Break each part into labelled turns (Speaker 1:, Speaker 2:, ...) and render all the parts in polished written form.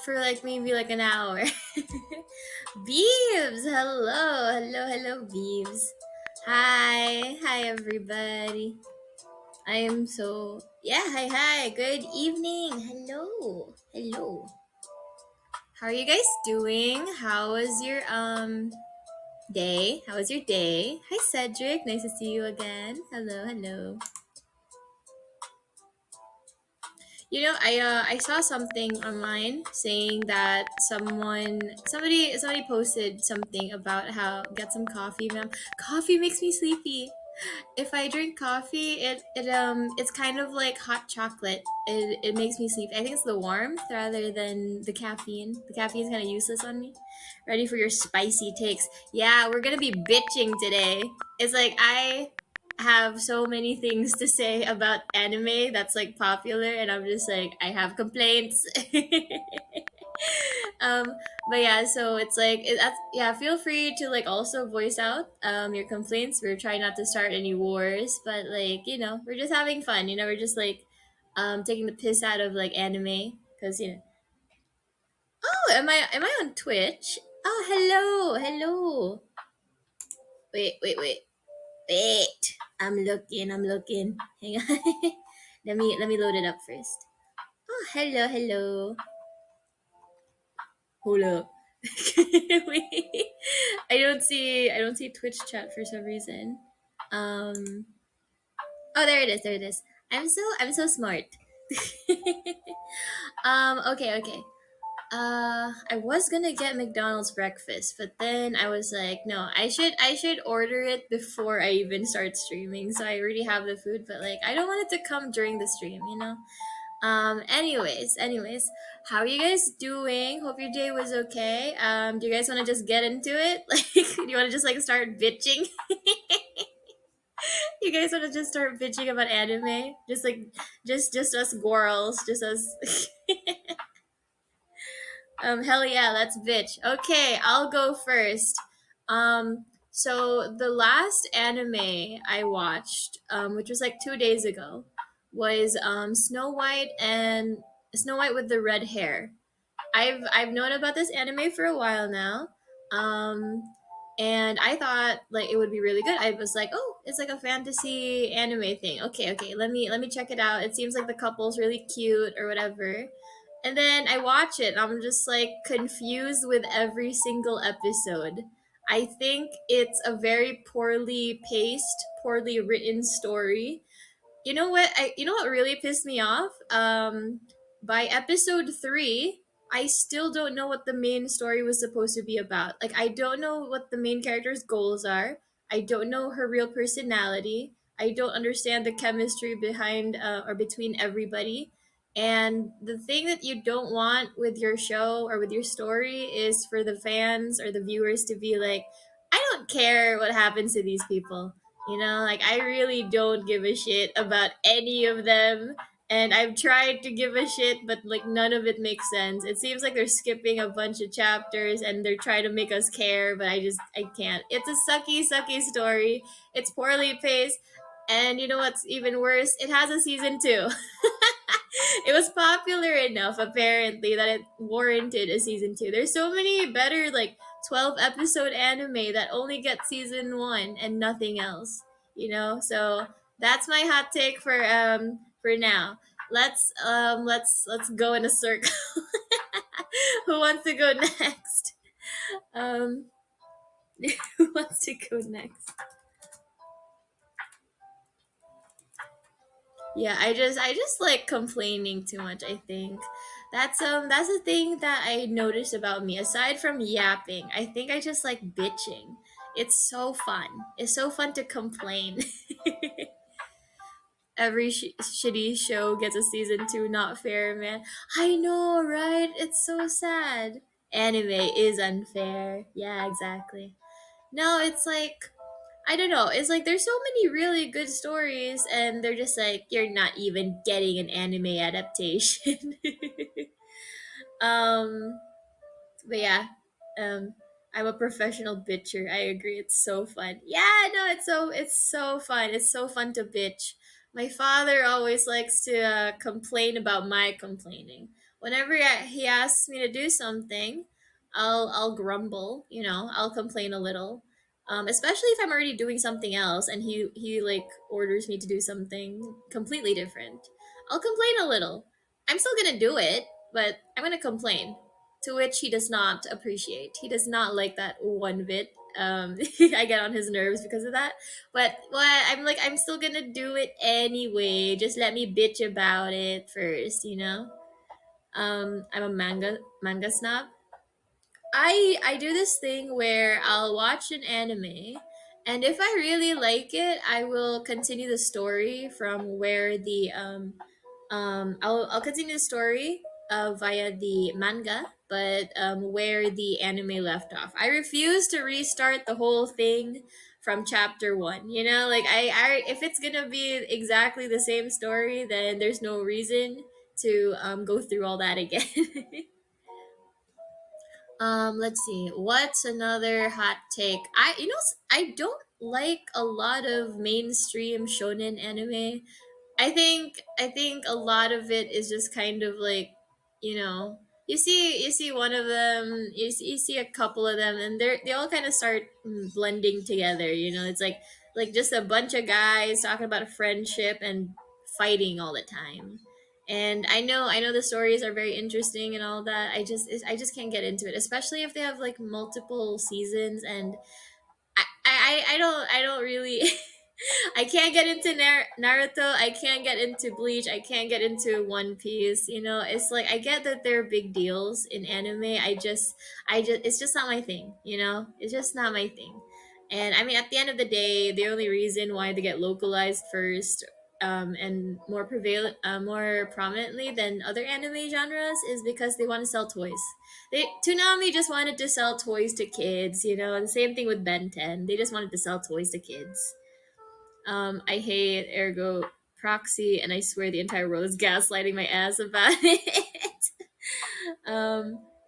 Speaker 1: for like maybe like an hour. Beeves, hello, Beeves. Hi, everybody. I am so hi. Good evening. Hello. How are you guys doing? How was your day? How was your day? Hi, Cedric. Nice to see you again. Hello. I saw something online saying that somebody posted something about how get some coffee, ma'am. Coffee makes me sleepy. If I drink coffee, it's kind of like hot chocolate. It makes me sleepy. I think it's the warmth rather than the caffeine. The caffeine is kind of useless on me. Ready for your spicy takes? Yeah, we're gonna be bitching today. It's like I have so many things to say about anime that's like popular, and I'm just like I have complaints. um but yeah, so it's like yeah, feel free to like also voice out your complaints. We're trying not to start any wars, but like we're just having fun. We're just like taking the piss out of like anime because oh, am I on Twitch? Oh, hello. Wait, I'm looking. Hang on. Let me load it up first. Oh, hello. Hold up. Wait. I don't see Twitch chat for some reason. Um oh, there it is. I'm so smart. Okay. I was gonna get McDonald's breakfast, but then I was like, no, I should order it before I even start streaming. So I already have the food, but like I don't want it to come during the stream. Anyways, how are you guys doing? Hope your day was okay. Do you guys want to just get into it? Like, do you want to just like start bitching? You guys want to just start bitching about anime? Just like, just us girls, just us. Hell yeah, let's bitch. Okay, I'll go first. So the last anime I watched, which was like 2 days ago, was Snow White with the red hair. I've known about this anime for a while now. Um, and I thought like it would be really good. I was like, oh, it's like a fantasy anime thing. Okay, let me check it out. It seems like the couple's really cute or whatever. And then I watch it. And I'm just like confused with every single episode. I think it's a very poorly paced, poorly written story. You know what really pissed me off? By episode 3, I still don't know what the main story was supposed to be about. Like I don't know what the main character's goals are. I don't know her real personality. I don't understand the chemistry behind or between everybody. And the thing that you don't want with your show or with your story is for the fans or the viewers to be like, I don't care what happens to these people. Like I really don't give a shit about any of them. And I've tried to give a shit, but like none of it makes sense. It seems like they're skipping a bunch of chapters and they're trying to make us care, but I can't. It's a sucky story. It's poorly paced. And you know what's even worse? It has a season 2. It was popular enough apparently that it warranted a season 2. There's so many better like 12 episode anime that only get season 1 and nothing else. So that's my hot take for now. Let's go in a circle. Who wants to go next? Um who wants to go next? Yeah, I just like complaining too much, I think. That's the thing that I noticed about me. Aside from yapping, I think I just like bitching. It's so fun. It's so fun to complain. Every shitty show gets a season 2, not fair, man. I know, right? It's so sad. Anime is unfair. Yeah, exactly. No, it's like I don't know. It's like there's so many really good stories, and they're just like you're not even getting an anime adaptation. um, but yeah, um, I'm a professional bitcher. I agree. It's so fun. Yeah, no, it's so fun. It's so fun to bitch. My father always likes to complain about my complaining. Whenever he asks me to do something, I'll grumble. I'll complain a little. Especially if I'm already doing something else and he like orders me to do something completely different. I'll complain a little. I'm still gonna do it, but I'm gonna complain. To which he does not appreciate. He does not like that one bit. I get on his nerves because of that. But I'm like, I'm still gonna do it anyway. Just let me bitch about it first. I'm a manga snob. I do this thing where I'll watch an anime, and if I really like it, I will continue the story from where I'll continue the story via the manga, but where the anime left off. I refuse to restart the whole thing from chapter one. Like I if it's gonna be exactly the same story, then there's no reason to go through all that again. Let's see. What's another hot take? I don't like a lot of mainstream shonen anime. I think a lot of it is just kind of like, you know, you see one of them, you see a couple of them, and they all kind of start blending together. It's like just a bunch of guys talking about a friendship and fighting all the time. And I know the stories are very interesting and all that. I just can't get into it, especially if they have like multiple seasons. And I don't really I can't get into Naruto. I can't get into Bleach. I can't get into One Piece. It's like I get that they're big deals in anime. It's just not my thing. It's just not my thing. And I mean, at the end of the day, the only reason why they get localized first, and more prominently than other anime genres, is because they want to sell toys. Toonami just wanted to sell toys to kids. And the same thing with Ben 10. They just wanted to sell toys to kids. I hate Ergo Proxy, and I swear the entire world is gaslighting my ass about it.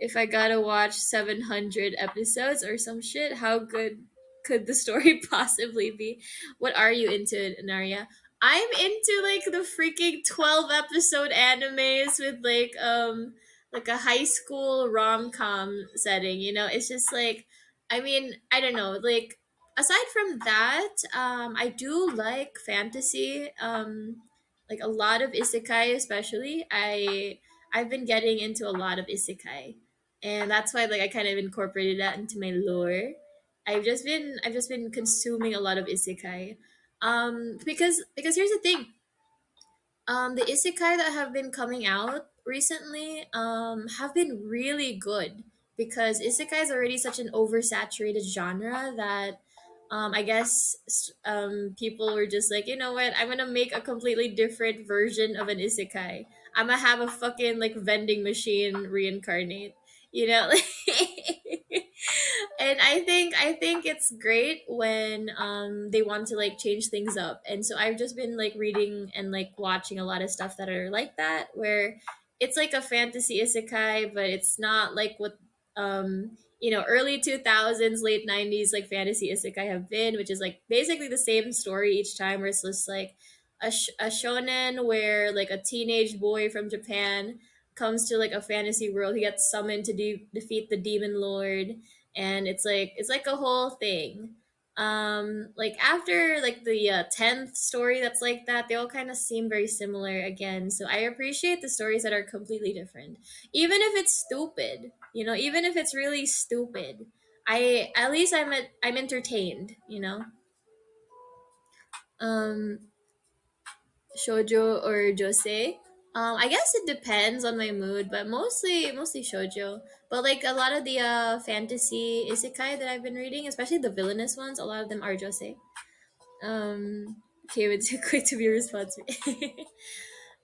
Speaker 1: If I gotta watch 700 episodes or some shit, how good could the story possibly be? What are you into, Naria? I'm into like the freaking 12 episode animes with like a high school rom com setting. It's just like, I mean, I don't know, like aside from that, I do like fantasy. Like a lot of isekai, especially. I've been getting into a lot of isekai, and that's why like I kind of incorporated that into my lore. I've just been consuming a lot of isekai, because here's the thing. The isekai that have been coming out recently have been really good, because isekai is already such an oversaturated genre that I guess people were just like, you know what, I'm gonna make a completely different version of an isekai. I'm gonna have a fucking like vending machine reincarnate, you know? And I think it's great when they want to like change things up. And so I've just been like reading and like watching a lot of stuff that are like that, where it's like a fantasy isekai, but it's not like what early 2000s, late 90s like fantasy isekai have been, which is like basically the same story each time, where it's just like a shonen where like a teenage boy from Japan comes to like a fantasy world. He gets summoned to defeat the demon lord, and it's like a whole thing. Like after like the 10th story that's like that, they all kind of seem very similar again. So I appreciate the stories that are completely different, even if it's stupid. Even if it's really stupid, I at least I'm entertained. um Shoujo or josei. I guess it depends on my mood, but mostly shoujo. But like a lot of the fantasy isekai that I've been reading, especially the villainous ones, a lot of them are josei. Okay, it's too quick to be responsive.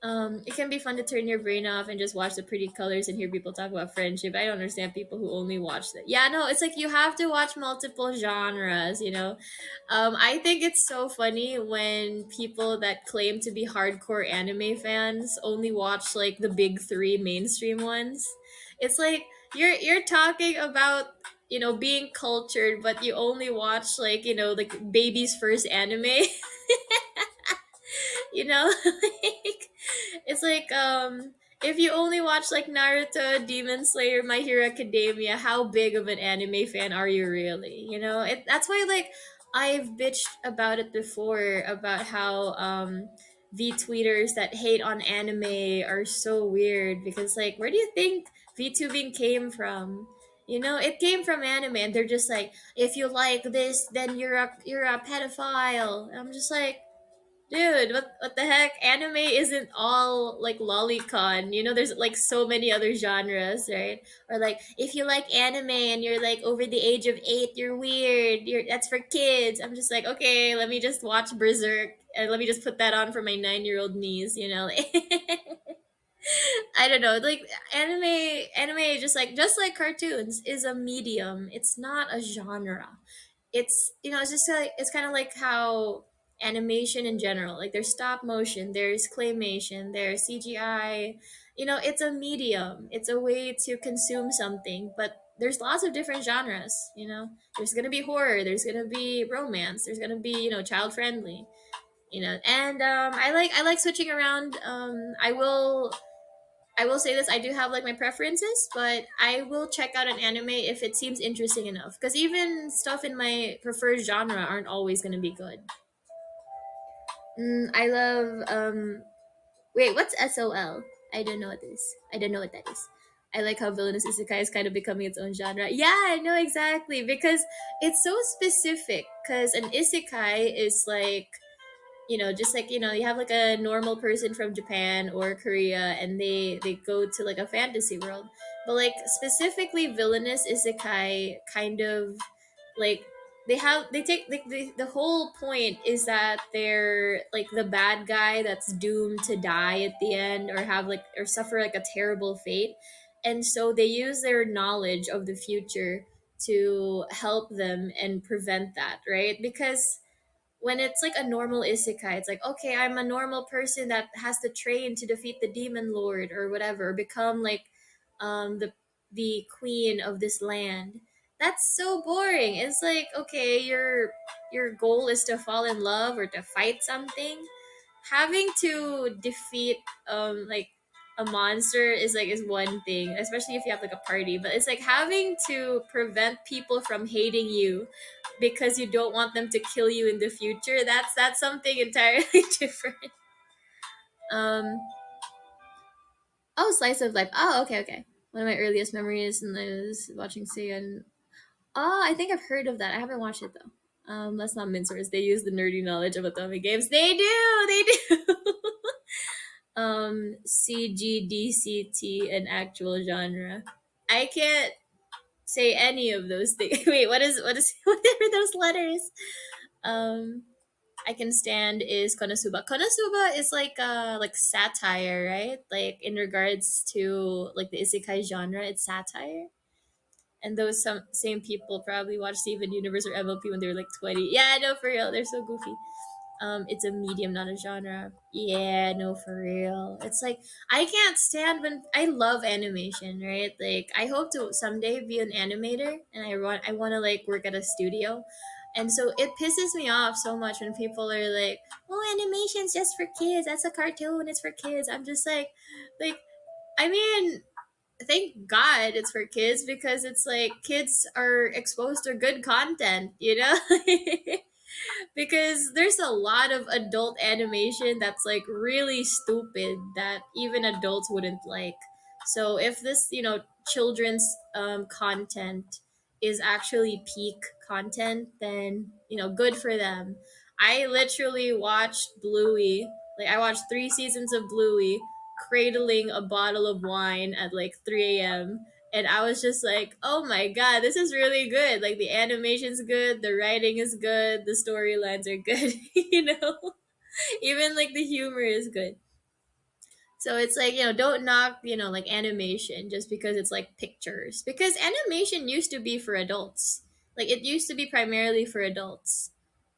Speaker 1: It can be fun to turn your brain off and just watch the pretty colors and hear people talk about friendship. I don't understand people who only watch that. Yeah, no, it's like you have to watch multiple genres. I think it's so funny when people that claim to be hardcore anime fans only watch like the big three mainstream ones. It's like you're talking about being cultured, but you only watch like baby's first anime. you know like it's like if you only watch like Naruto, Demon Slayer, My Hero Academia, how big of an anime fan are you really? You know, that's why like I've bitched about it before about how V tweeters that hate on anime are so weird because like where do you think VTubing came from? You know, it came from anime and they're just like if you like this then you're a pedophile. And I'm just like dude, what the heck? Anime isn't all like lolicon. You know, there's like so many other genres, right? Or like if you like anime and you're like over the age of 8, you're weird. That's for kids. I'm just like, okay, let me just watch Berserk and let me just put that on for my 9-year-old niece, you know. I don't know. Like anime just like cartoons is a medium. It's not a genre. It's it's just like it's kind of like how animation in general, like there's stop motion, there's claymation, there's CGI. It's a medium. It's a way to consume something, but there's lots of different genres. There's gonna be horror, there's gonna be romance, there's gonna be child friendly. And I like switching around. I will say this: I do have like my preferences, but I will check out an anime if it seems interesting enough. Because even stuff in my preferred genre aren't always going to be good. I love. Wait, what's SOL? I don't know what this. I don't know what that is. I like how villainous isekai is kind of becoming its own genre. Yeah, I know exactly because it's so specific. Because an isekai is like just like you have like a normal person from Japan or Korea, and they go to like a fantasy world, but like specifically villainous isekai kind of like they take like the whole point is that they're like the bad guy that's doomed to die at the end or have like or suffer like a terrible fate, and so they use their knowledge of the future to help them and prevent that, right? Because when it's like a normal isekai, it's like, okay, I'm a normal person that has to train to defeat the demon lord or whatever, become like the queen of this land. That's so boring. It's like, okay, your goal is to fall in love or to fight something. Having to defeat like a monster is one thing, especially if you have like a party, but it's like having to prevent people from hating you because you don't want them to kill you in the future. That's something entirely different. Um oh, slice of life. Oh, okay, okay. One of my earliest memories and I was watching Seiya. Oh, I think I've heard of that. I haven't watched it though. Let's not mince words. They use the nerdy knowledge of Otome games. They do. CGDCT and actual genre. I can't say any of those things. Wait, what is what are those letters? Um I can stand is Konosuba. Konosuba is like satire, right? Like in regards to like the isekai genre, it's satire. And those some same people probably watched Steven Universe or MLP when they were like 20. Yeah, I know, for real. They're so goofy. It's a medium, not a genre. Yeah, no, for real. It's like I can't stand when I love animation, right? Like I hope to someday be an animator, and I want to like work at a studio, and so it pisses me off so much when people are like, "Oh, animation's just for kids. That's a cartoon. It's for kids." I'm just like, I mean, thank God it's for kids because it's like kids are exposed to good content, you know? Because there's a lot of adult animation that's like really stupid that even adults wouldn't like. So if this children's content is actually peak content, then good for them. I literally watched Bluey. Like I watched 3 seasons of Bluey cradling a bottle of wine at like 3 a.m. And I was just like, oh my god, this is really good. Like the animation's good, the writing is good, the storylines are good, even like the humor is good. So it's like, don't knock, like animation just because it's like pictures. Because animation used to be for adults. Like it used to be primarily for adults.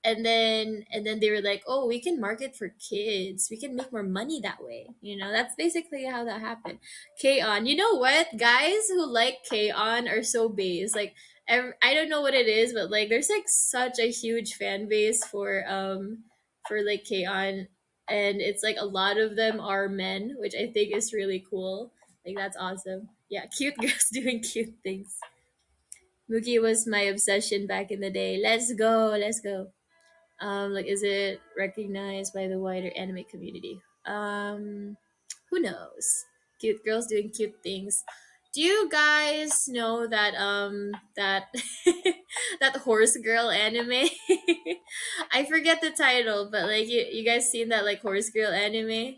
Speaker 1: And then they were like, "Oh, we can market for kids. We can make more money that way." That's basically how that happened. K-On. You know what? Guys who like K-On are so base. Like I don't know what it is, but like there's like such a huge fan base for like K-On. and it's like a lot of them are men, which I think is really cool. Like that's awesome. Yeah, cute girls doing cute things. Mookie was my obsession back in the day. Let's go, let's go. Like, is it recognized by the wider anime community? Who knows? Cute girls doing cute things. Do you guys know that that horse girl anime? I forget the title, but like you guys seen that like horse girl anime?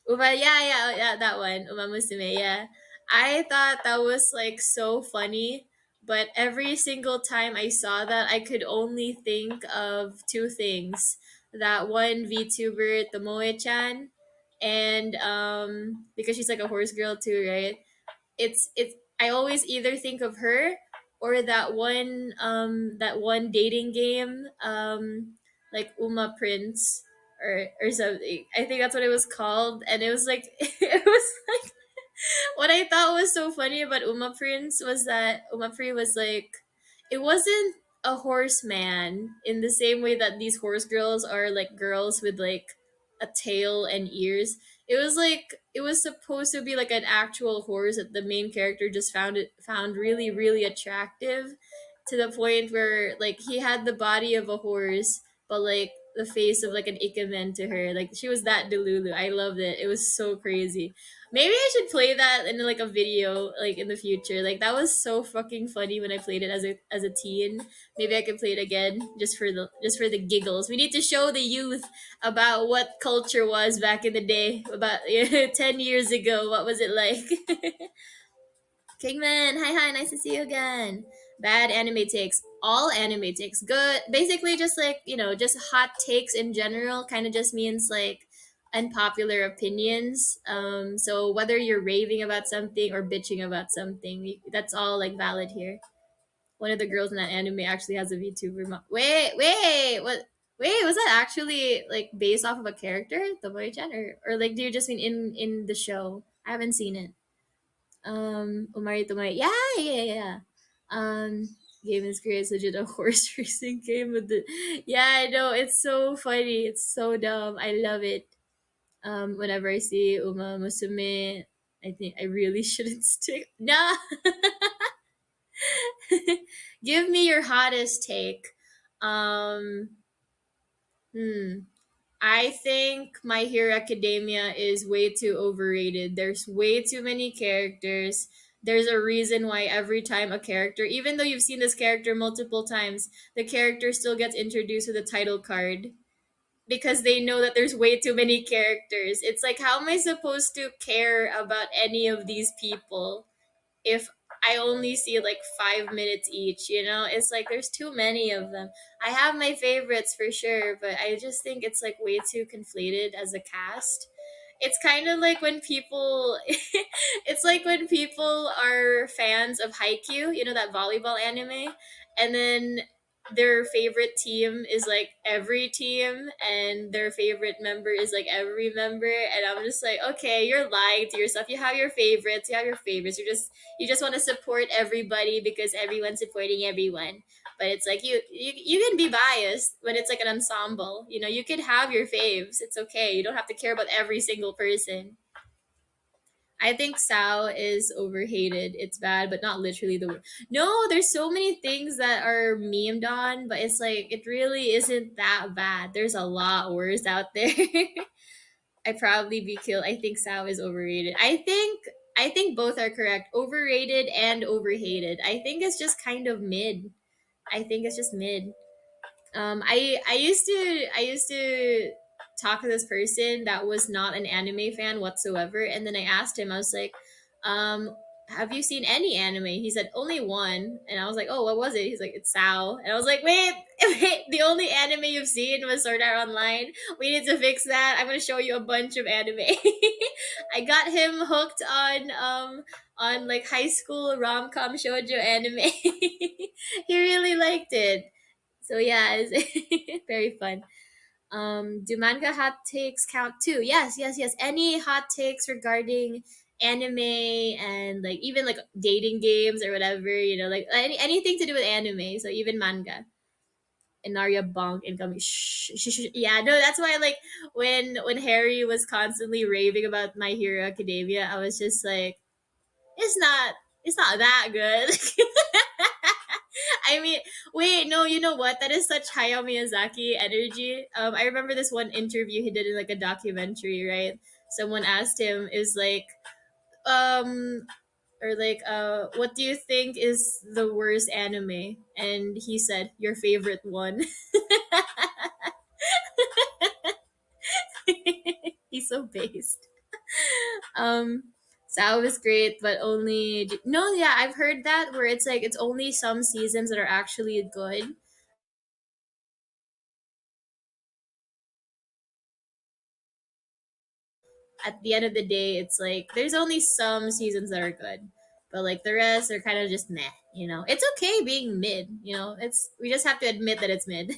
Speaker 1: Yeah, that one. Uma Musume, yeah. I thought that was like so funny, but every single time I saw that, I could only think of two things. That one VTuber, Tomoe-chan, and because she's like a horse girl too, right? It's I always either think of her or that one dating game like Uma Prince or something. I think that's what it was called, and it was like it was like what I thought was so funny about Uma Prince was that Uma Prince was like, it wasn't a horseman in the same way that these horse girls are like girls with like a tail and ears. It was like it was supposed to be like an actual horse that the main character just found really really attractive, to the point where like he had the body of a horse but like the face of like an ikemen to her. Like she was that delulu. I loved it. It was so crazy. Maybe I should play that in like a video like in the future. Like that was so fucking funny when I played it as a teen. Maybe I could play it again just for the giggles. We need to show the youth about what culture was back in the day, about 10 years ago. What was it like? Kingman, hi, nice to see you again. Bad anime takes. All anime takes. Good. Basically, just like, just hot takes in general kind of just means like unpopular opinions. So whether you're raving about something or bitching about something, that's all like valid here. One of the girls in that anime actually has a VTuber. Wait, what? Wait, was that actually like based off of a character, the boy-chan, or like do you just mean in the show? I haven't seen it. Omari Tomari. Yeah. Game is great. It's legit a horse racing game with the. Yeah, I know. It's so funny. It's so dumb. I love it. Whenever I see Uma Musume, I think I really shouldn't stick. Nah. Give me your hottest take. Um. Hmm. I think My Hero Academia is way too overrated. There's way too many characters. There's a reason why every time a character, even though you've seen this character multiple times, the character still gets introduced with a title card because they know that there's way too many characters. It's like, how am I supposed to care about any of these people if I only see like 5 minutes each, It's like there's too many of them. I have my favorites for sure, but I just think it's like way too conflated as a cast. It's kind of like when people it's like when people are fans of Haikyuu, that volleyball anime, and then their favorite team is like every team and their favorite member is like every member, and I'm just like, okay, you're lying to yourself. You have your favorites, you just want to support everybody because everyone's supporting everyone. But it's like you can be biased when it's like an ensemble. You could have your faves. It's okay. You don't have to care about every single person. I think Sao is overhated. It's bad, but not literally the word. No, there's so many things that are memed on, but it's like it really isn't that bad. There's a lot worse out there. I'd probably be killed. I think Sao is overrated. I think both are correct. Overrated and overhated. I think it's just kind of mid. I think it's just mid. I used to talk to this person that was not an anime fan whatsoever, and then I asked him. I was like, "Have you seen any anime?" He said only one, and I was like, "Oh, what was it?" He's like, "It's Sao," and I was like, "Wait, wait, the only anime you've seen was Sword Art Online. We need to fix that. I'm gonna show you a bunch of anime." I got him hooked on like high school rom com shoujo anime. He really liked it. So yeah, it's very fun. Do manga hot takes count too? Yes. Any hot takes regarding anime and like even like dating games or whatever, like anything to do with anime. So even manga. Enaria bonk incoming. Shh, shh, shh. Yeah, no, that's why like when Harry was constantly raving about My Hero Academia, I was just like, it's not it's not that good. I mean, wait, no, you know what? That is such Hayao Miyazaki energy. I remember this one interview he did in like a documentary, right? Someone asked him, is like, um, or like, what do you think is the worst anime? And he said, your favorite one. He's so based. Um, Sao is great, but only no. Yeah, I've heard that where it's like it's only some seasons that are actually good. At the end of the day, it's like there's only some seasons that are good, but like the rest are kind of just meh. You know, it's okay being mid. You know, it's we just have to admit that it's mid.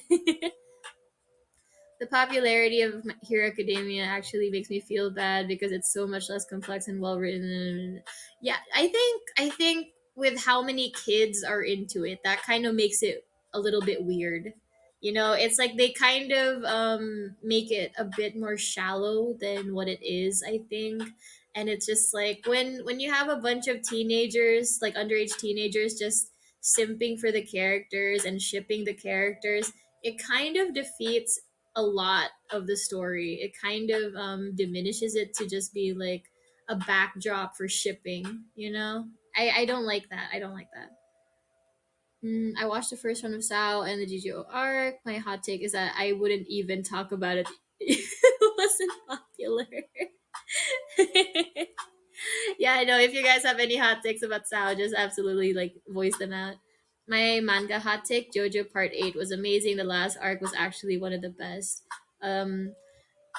Speaker 1: The popularity of My Hero Academia actually makes me feel bad because it's so much less complex and well written. Yeah, I think with how many kids are into it, that kind of makes it a little bit weird. You know, it's like they kind of make it a bit more shallow than what it is, I think. And it's just like when you have a bunch of teenagers, like underage teenagers, just simping for the characters and shipping the characters, it kind of defeats a lot of the story. It kind of diminishes it to just be like a backdrop for shipping, you know? I don't like that. I don't like that. I watched the first one of Sao and the GGO arc. My hot take is that I wouldn't even talk about it if it wasn't popular. Yeah, I know. If you guys have any hot takes about Sao, just absolutely like voice them out. My manga hot take, JoJo Part 8 was amazing. The last arc was actually one of the best. Um,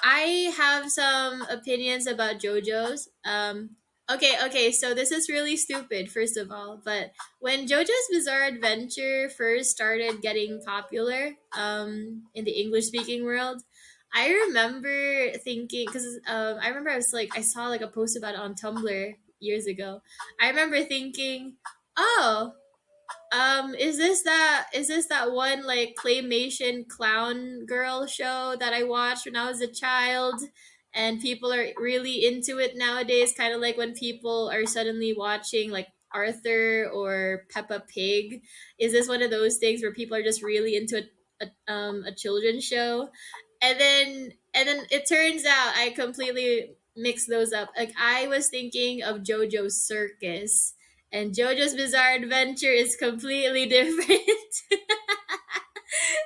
Speaker 1: I have some opinions about JoJo's. Okay, so this is really stupid, first of all, but when JoJo's Bizarre Adventure first started getting popular in the English speaking world, I remember thinking, because I remember I was like, I saw like a post about it on Tumblr years ago. I remember thinking, oh, is this that one like claymation clown girl show that I watched when I was a child? And people are really into it nowadays, kind of like when people are suddenly watching like Arthur or Peppa Pig. Is this one of those things where people are just really into a children's show? And then it turns out I completely mixed those up. Like I was thinking of JoJo's Circus, and JoJo's Bizarre Adventure is completely different.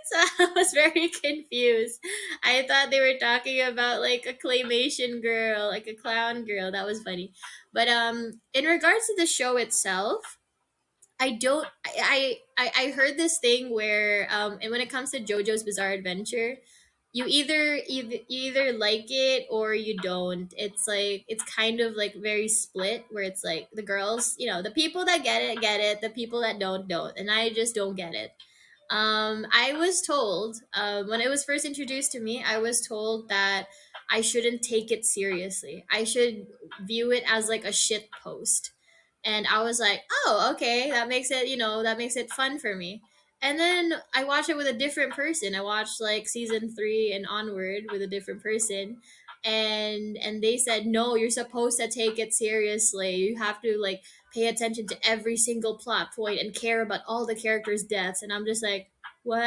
Speaker 1: So I was very confused. I thought they were talking about like a claymation girl, like a clown girl. That was funny. But in regards to the show itself, I don't I heard this thing where and when it comes to JoJo's Bizarre Adventure, you either like it or you don't. It's like it's kind of like very split where it's like the girls, the people that get it, the people that don't, and I just don't get it. I was told when it was first introduced to me, I was told that I shouldn't take it seriously. I should view it as like a shit post. And I was like, oh, okay, that makes it fun for me. And then I watched it with a different person. I watched like season 3 and onward with a different person. And they said, no, you're supposed to take it seriously. You have to like pay attention to every single plot point and care about all the characters' deaths. And I'm just like, what?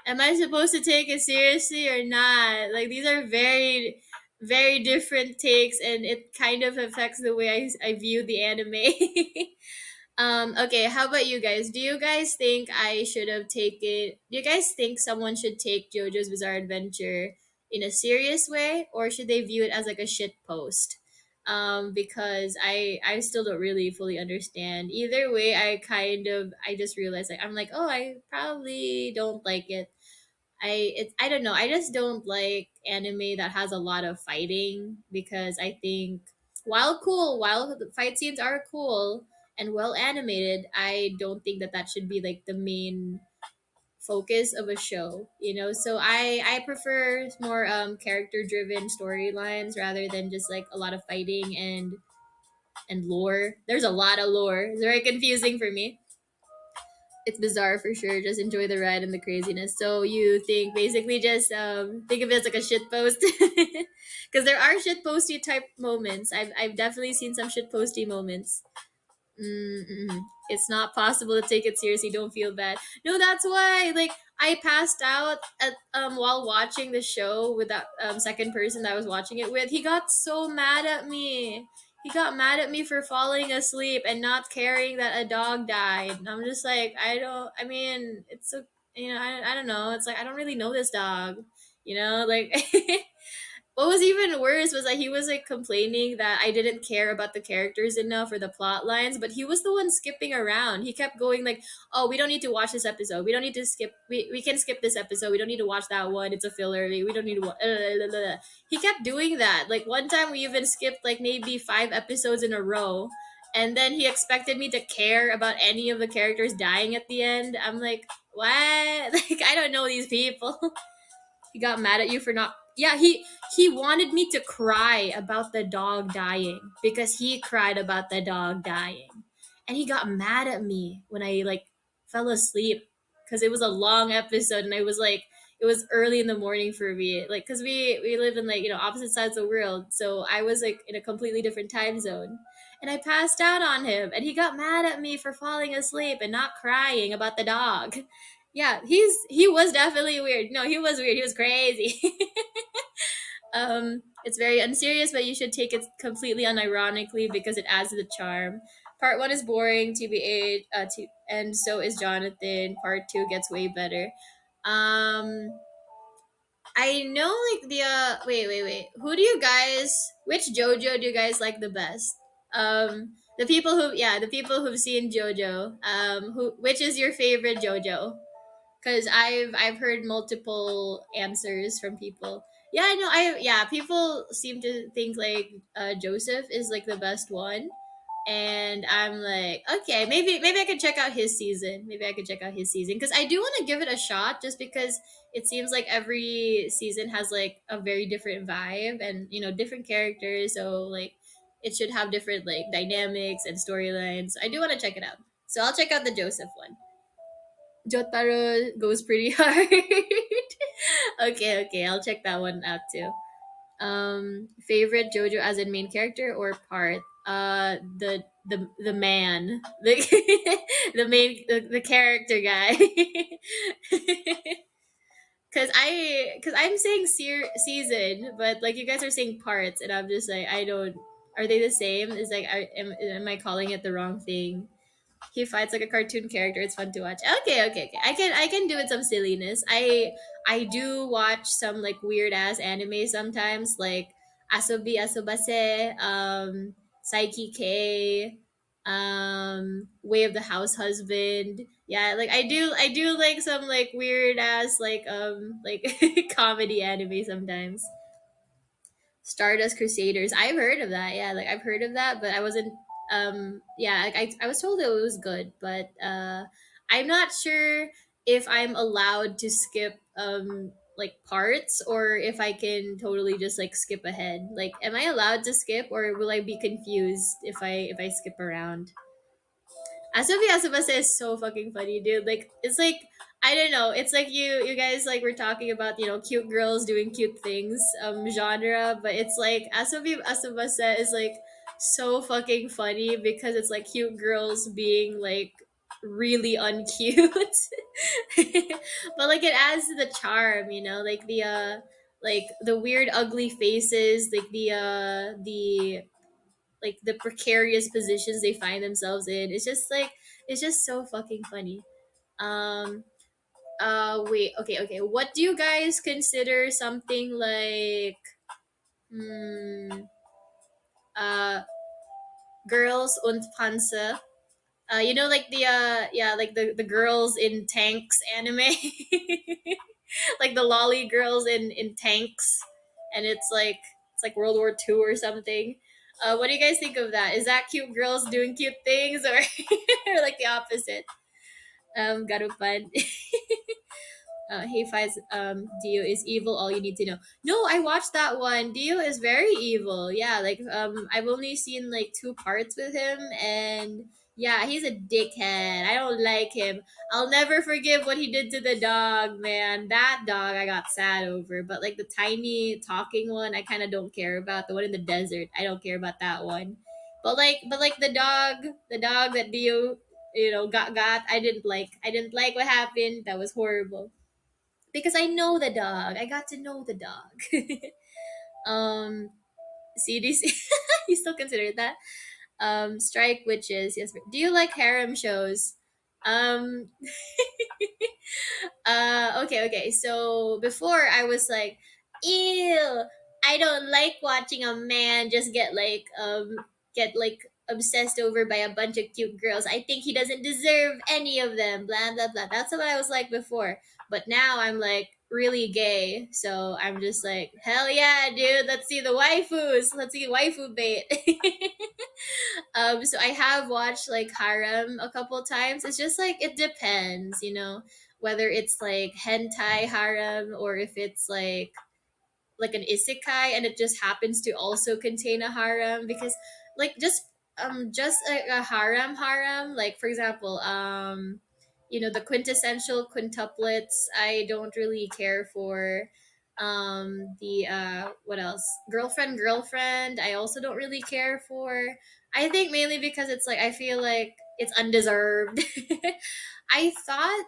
Speaker 1: Am I supposed to take it seriously or not? Like, these are very, very different takes, and it kind of affects the way I view the anime. Okay, how about you guys? Do you guys think I should have taken? Do you guys think someone should take JoJo's Bizarre Adventure in a serious way, or should they view it as like a shit post? Because I still don't really fully understand. Either way, I just realized like I'm like, oh, I probably don't like it. I don't know. I just don't like anime that has a lot of fighting because I think while the fight scenes are cool and well animated, I don't think that should be like the main focus of a show. So I prefer more character driven storylines rather than just like a lot of fighting and lore. There's a lot of lore. It's very confusing for me. It's bizarre for sure. Just enjoy the ride and the craziness. So you think basically just think of it as like a shit post, because there are shit posty type moments. I've definitely seen some shit posty moments. Mm-mm. It's not possible to take it seriously. Don't feel bad. No, that's why. Like I passed out at while watching the show with that second person that I was watching it with. He got so mad at me. He got mad at me for falling asleep and not caring that a dog died. And I'm just like, I don't. I mean, it's so I don't know. It's like I don't really know this dog. Like what was even worse was that he was like complaining that I didn't care about the characters enough or the plot lines, but he was the one skipping around. He kept going like, "Oh, we don't need to watch this episode. We don't need to skip. We can skip this episode. We don't need to watch that one. It's a filler. We don't need to watch." He kept doing that. Like one time, we even skipped like maybe 5 episodes in a row, and then he expected me to care about any of the characters dying at the end. I'm like, what? Like I don't know these people. He got mad at you for not. Yeah, he wanted me to cry about the dog dying because he cried about the dog dying. And he got mad at me when I like fell asleep cuz it was a long episode and I was like it was early in the morning for me like cuz we live in like opposite sides of the world. So I was like in a completely different time zone. And I passed out on him and he got mad at me for falling asleep and not crying about the dog. Yeah, he was definitely weird. No, he was weird. He was crazy. It's very unserious, but you should take it completely unironically because it adds to the charm. Part one is boring, TBH, and so is Jonathan. Part two gets way better. Um, I know like the wait. Who do you guys? Which JoJo do you guys like the best? The people who've seen JoJo. Which is your favorite JoJo? Because I've heard multiple answers from people. Yeah, I know. People seem to think like Joseph is like the best one, and I'm like, okay, maybe I could check out his season. Maybe I could check out his season because I do want to give it a shot, just because it seems like every season has like a very different vibe and different characters. So like it should have different like dynamics and storylines. I do want to check it out. So I'll check out the Joseph one. Jotaro goes pretty hard. Okay, I'll check that one out too. Favorite JoJo as in main character or part? The man, the character guy. Cause I'm saying season, but like you guys are saying parts, and I'm just like I don't. Are they the same? Is like am I calling it the wrong thing? He fights like a cartoon character. It's fun to watch. Okay. I can do it some silliness. I do watch some like weird ass anime sometimes, like Asobi Asobase, Psyche K, Way of the House Husband. Yeah, like I do like some like weird ass like comedy anime sometimes. Stardust Crusaders. I've heard of that. Yeah, like I've heard of that, but I wasn't. Yeah, like I was told it was good, but I'm not sure if I'm allowed to skip like parts or if I can totally just like skip ahead. Like, am I allowed to skip, or will I be confused if I skip around? Asobi Asabase is so fucking funny, dude. Like it's like I don't know. It's like you guys like were talking about cute girls doing cute things genre, but it's like Asobi Asabase is like so fucking funny because it's like cute girls being like really uncute, but like it adds to the charm, like the weird ugly faces, like the precarious positions they find themselves in. It's just so fucking funny. Um wait, okay. What do you guys consider something like hmm uh girls und Panzer? Like like the girls in tanks anime. Like the lolly girls in tanks, and it's like World War II or something. What do you guys think of that? Is that cute girls doing cute things, or or like the opposite? Garupan. he finds Dio is evil. All you need to know. No, I watched that one. Dio is very evil. Yeah, like I've only seen like two parts with him, and yeah, he's a dickhead. I don't like him. I'll never forgive what he did to the dog, man. That dog I got sad over. But like the tiny talking one, I kind of don't care about. The one in the desert, I don't care about that one. But like the dog that Dio, got. I didn't like what happened. That was horrible because I know the dog. I got to know the dog. um, CDC. You still consider it that? Strike witches. Yes. Do you like harem shows? Um, okay. So before I was like, ew, I don't like watching a man just get like obsessed over by a bunch of cute girls. I think he doesn't deserve any of them. Blah blah blah. That's what I was like before. But now I'm like really gay. So I'm just like, hell yeah, dude. Let's see the waifus. Let's see waifu bait. So I have watched like harem a couple times. It's just like it depends, whether it's like hentai harem or if it's like an isekai and it just happens to also contain a harem because like just a harem like for example the quintessential quintuplets I don't really care for. The what else, girlfriend I also don't really care for. I think mainly because it's like I feel like it's undeserved. I thought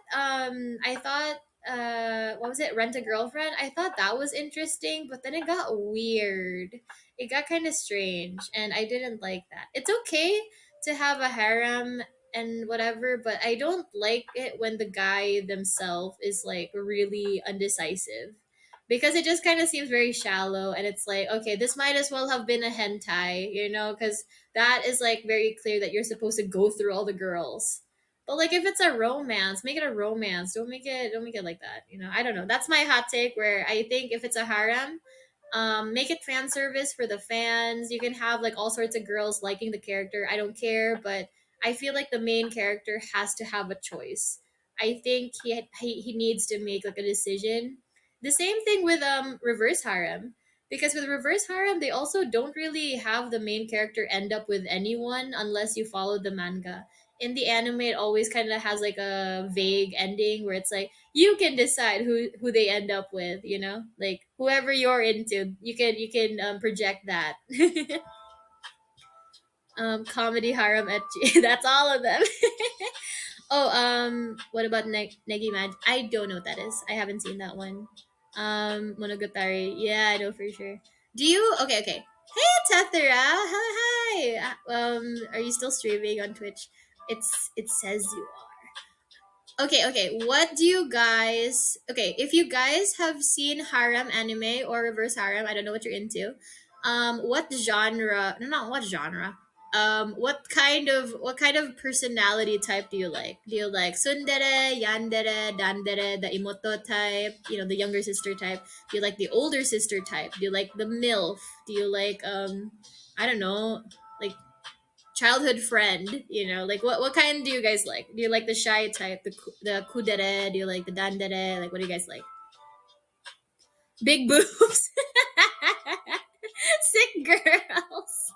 Speaker 1: what was it, Rent a Girlfriend. I thought that was interesting, but then it got weird. It got kind of strange and I didn't like that. It's okay to have a harem and whatever, but I don't like it when the guy themselves is like really undecisive because it just kind of seems very shallow and it's like, okay, this might as well have been a hentai, because that is like very clear that you're supposed to go through all the girls. But like if it's a romance, make it a romance. Don't make it like that. I don't know. That's my hot take where I think if it's a harem, make it fan service for the fans. You can have like all sorts of girls liking the character. I don't care, but I feel like the main character has to have a choice. I think he needs to make like a decision. The same thing with reverse harem. Because with reverse harem, they also don't really have the main character end up with anyone unless you follow the manga. In the anime, it always kind of has like a vague ending where it's like you can decide who they end up with. Like whoever you're into, you can project that. Comedy harem etchi. That's all of them. Oh, what about Negi Mag? I don't know what that is. I haven't seen that one. Monogatari. Yeah, I know for sure. Do you? Okay, okay. Hey, Tethera. Hi. Are you still streaming on Twitch? It says you are. Okay. What do you guys? Okay, if you guys have seen harem anime or reverse harem, I don't know what you're into. What genre? No, not what genre. What kind of personality type do you like? Do you like tsundere, yandere, dandere, the imoto type? The younger sister type. Do you like the older sister type? Do you like the milf? Do you like I don't know, like childhood friend, like what kind do you guys like? Do you like the shy type, the kudere? Do you like the dandere? Like what do you guys like? Big boobs. Sick girls.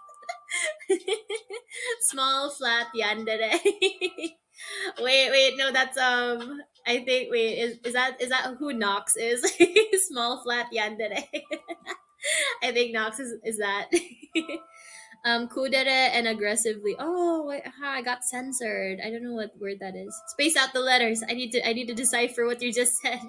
Speaker 1: Small flat yandere. Wait, no, that's I think wait, is that who Nox is? Small flat yandere. I think Nox is that. Kudere and aggressively. Oh, wait, I got censored. I don't know what word that is. Space out the letters. I need to decipher what you just said.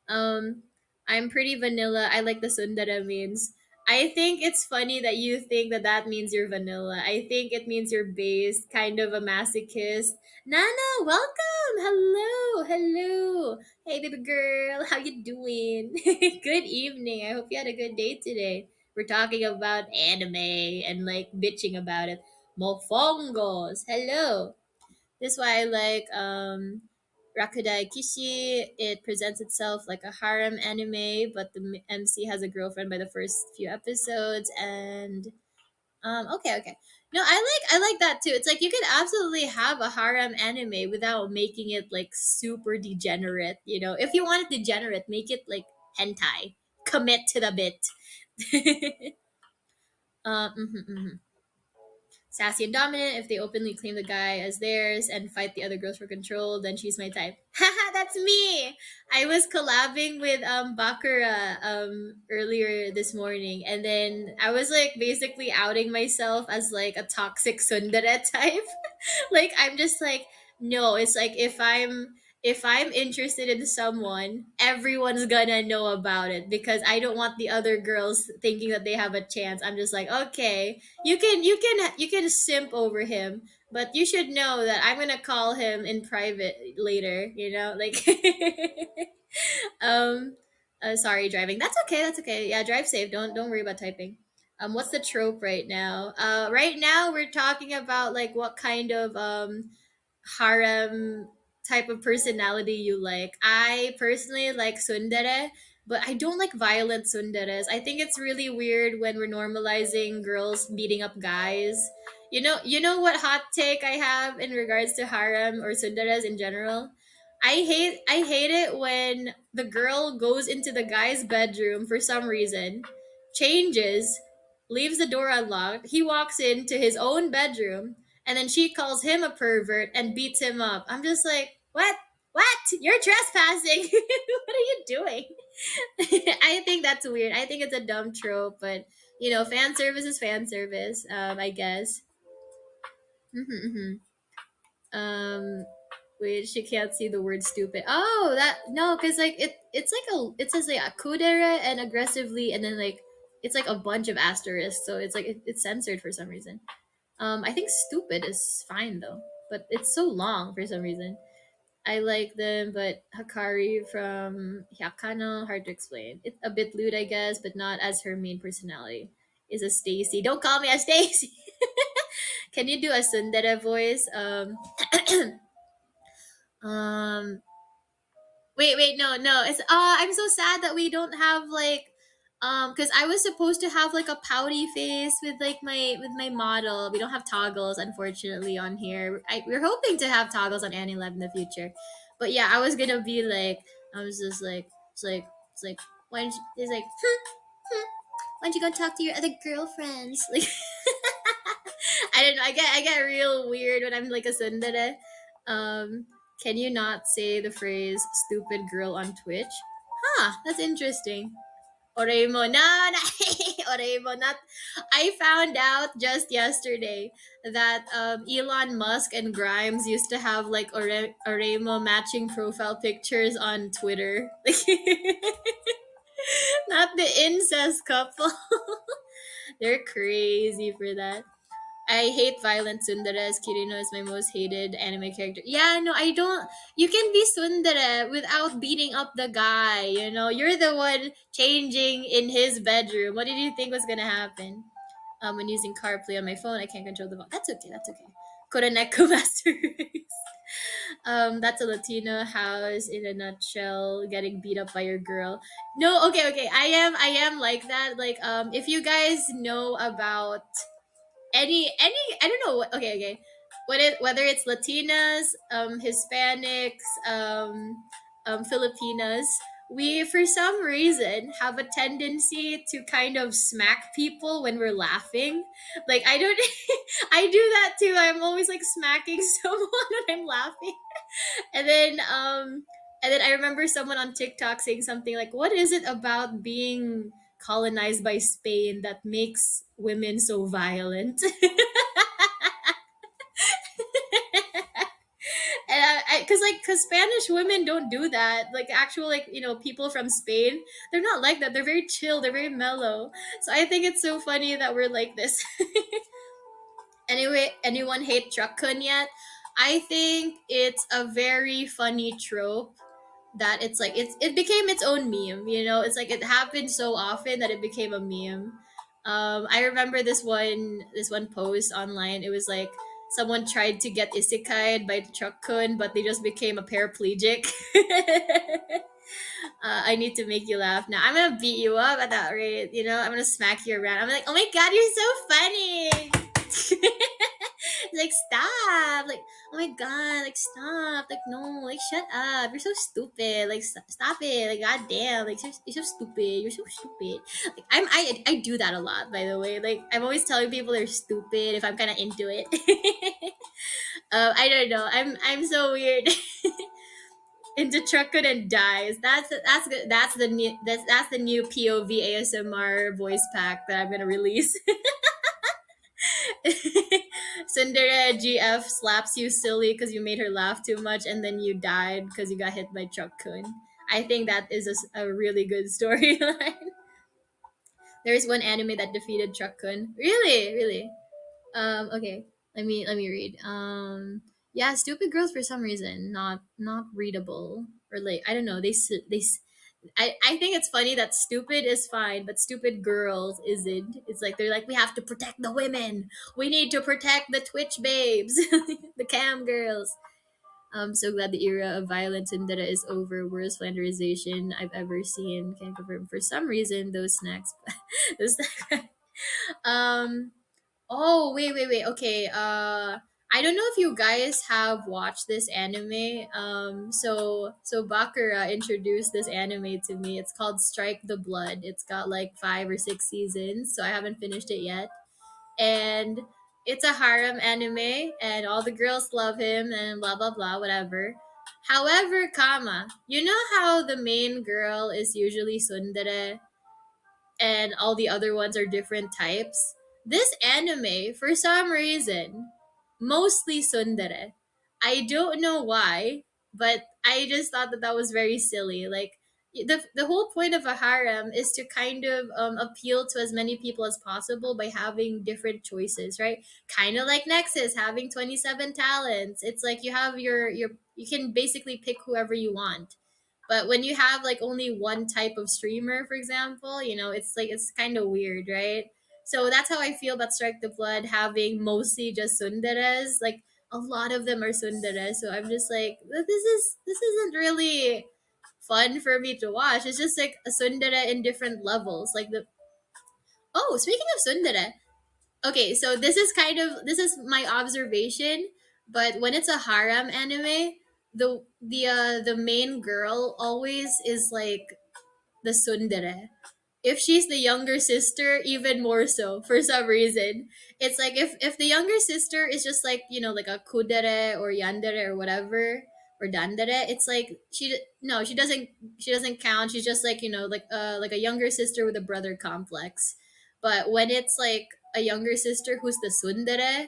Speaker 1: Um, I'm pretty vanilla. I like the sundara means. I think it's funny that you think that that means you're vanilla. I think it means you're based, kind of a masochist. Nana, welcome. Hello. Hey, baby girl, how you doing? Good evening. I hope you had a good day today. We're talking about anime and like bitching about it. Mofongos. Hello. This is why I like Rakudai Kishi. It presents itself like a harem anime, but the MC has a girlfriend by the first few episodes. And okay. No, I like that too. It's like you could absolutely have a harem anime without making it like super degenerate. You know, if you want it degenerate, make it like hentai. Commit to the bit. Mhm, mhm. Sassy and dominant. If they openly claim the guy as theirs and fight the other girls for control, then she's my type. Haha, that's me. I was collabing with Bakura earlier this morning, and then I was like basically outing myself as like a toxic tsundere type. Like I'm just like, no, it's like if I'm interested in someone, everyone's gonna know about it because I don't want the other girls thinking that they have a chance. I'm just like, okay, you can simp over him, but you should know that I'm gonna call him in private later, like um sorry, driving. That's okay, that's okay. Yeah, drive safe. Don't worry about typing. What's the trope right now? Right now we're talking about like what kind of harem type of personality you like. I personally like tsundere, but I don't like violent tsunderes. I think it's really weird when we're normalizing girls beating up guys. You know what hot take I have in regards to harem or tsunderes in general? I hate it when the girl goes into the guy's bedroom for some reason, changes, leaves the door unlocked. He walks into his own bedroom, and then she calls him a pervert and beats him up. I'm just like, what? What? You're trespassing. What are you doing? I think that's weird. I think it's a dumb trope, but fan service is fan service. I guess. Mm-hmm, mm-hmm. Wait, she can't see the word stupid. Oh, that no, because like it's like it says like akudere and aggressively, and then like it's like a bunch of asterisks, so it's like it's censored for some reason. I think stupid is fine though, but it's so long for some reason. I like them, but Hakari from Hyakano, hard to explain. It's a bit lewd, I guess, but not as her main personality. Is a Stacy. Don't call me a Stacy. Can you do a Sundere voice? Um, wait, no, no. It's I'm so sad that we don't have like because I was supposed to have like a pouty face with like my model. We don't have toggles unfortunately on here. We're hoping to have toggles on AniLive in the future. But yeah, I was gonna be like I was just like it's like when it's like why don't you go talk to your other girlfriends? Like I don't know. I get real weird when I'm like a tsundere. Um, can you not say the phrase "stupid girl" on Twitch? Huh, that's interesting. Oremo, no, no, Oremo, not. I found out just yesterday that Elon Musk and Grimes used to have like Oremo matching profile pictures on Twitter. Not the incest couple. They're crazy for that. I hate violent tsunderes. Kirino is my most hated anime character. Yeah, no, I don't. You can be tsundere without beating up the guy. You're the one changing in his bedroom. What did you think was gonna happen? When using CarPlay on my phone, I can't control the volume. That's okay. That's okay. Koroneko Master Race. That's a Latino house in a nutshell. Getting beat up by your girl. No, okay, okay. I am like that. Like, if you guys know about any I don't know okay, okay, whether it's Latinas, Hispanics, Filipinas, we for some reason have a tendency to kind of smack people when we're laughing. Like I don't I do that too. I'm always like smacking someone when I'm laughing. And then I remember someone on TikTok saying something like, "What is it about being colonized by Spain that makes women so violent?" And because Spanish women don't do that. Like actual people from Spain, they're not like that. They're very chill. They're very mellow. So I think it's so funny that we're like this. Anyway, anyone hate Truckun yet? I think it's a very funny trope that it became its own meme. It's like it happened so often that it became a meme. I remember this one post online. It was like someone tried to get isekai'd by Truckun, but they just became a paraplegic. I need to make you laugh now. I'm gonna beat you up at that rate. I'm gonna smack you around. I'm like, oh my god, you're so funny. Like stop, like oh my god, like stop, like no, like shut up, you're so stupid, like stop it, like goddamn, like you're so stupid, you're so stupid. Like I do that a lot, by the way. Like I'm always telling people they're stupid if I'm kind of into it. I don't know, I'm so weird. Into Truckun and dies. That's good. That's the new POV ASMR voice pack that I'm gonna release. Sundara GF slaps you silly because you made her laugh too much, and then you died because you got hit by Truckun. I think that is a really good storyline. There's one anime that defeated Truckun. Really, really. Okay. Let me read. Yeah, stupid girls for some reason not readable, or like I don't know. I think it's funny that stupid is fine, but stupid girls isn't. It's like they're like, we have to protect the women. We need to protect the Twitch babes, the cam girls. I'm so glad the era of violent Tsundere is over. Worst slanderization I've ever seen. Can't confirm. For some reason, those snacks, those um Oh, wait. Okay. I don't know if you guys have watched this anime. So Bakura introduced this anime to me. It's called Strike the Blood. It's got like 5 or 6 seasons, so I haven't finished it yet. And it's a harem anime, and all the girls love him, and blah blah blah, whatever. However, you know how the main girl is usually tsundere, and all the other ones are different types. This anime, for some reason, mostly tsundere. I don't know why, but I just thought that that was very silly. Like the whole point of a harem is to kind of appeal to as many people as possible by having different choices, right? Kind of like Nexas having 27 talents. It's like you have your you can basically pick whoever you want. But when you have like only one type of streamer, for example, it's like it's kind of weird, right? So that's how I feel about Strike the Blood having mostly just sundares. Like a lot of them are sundares, so I'm just like, this isn't really fun for me to watch. It's just like a sundere in different levels. Like the oh, speaking of sundere, okay, so this is my observation, but when it's a harem anime, the main girl always is like the tsundere. If she's the younger sister, even more so for some reason. It's like if the younger sister is just like like a kudere or yandere or whatever, or dandere, it's like no, she doesn't count. She's just like like a younger sister with a brother complex. But when it's like a younger sister who's the tsundere,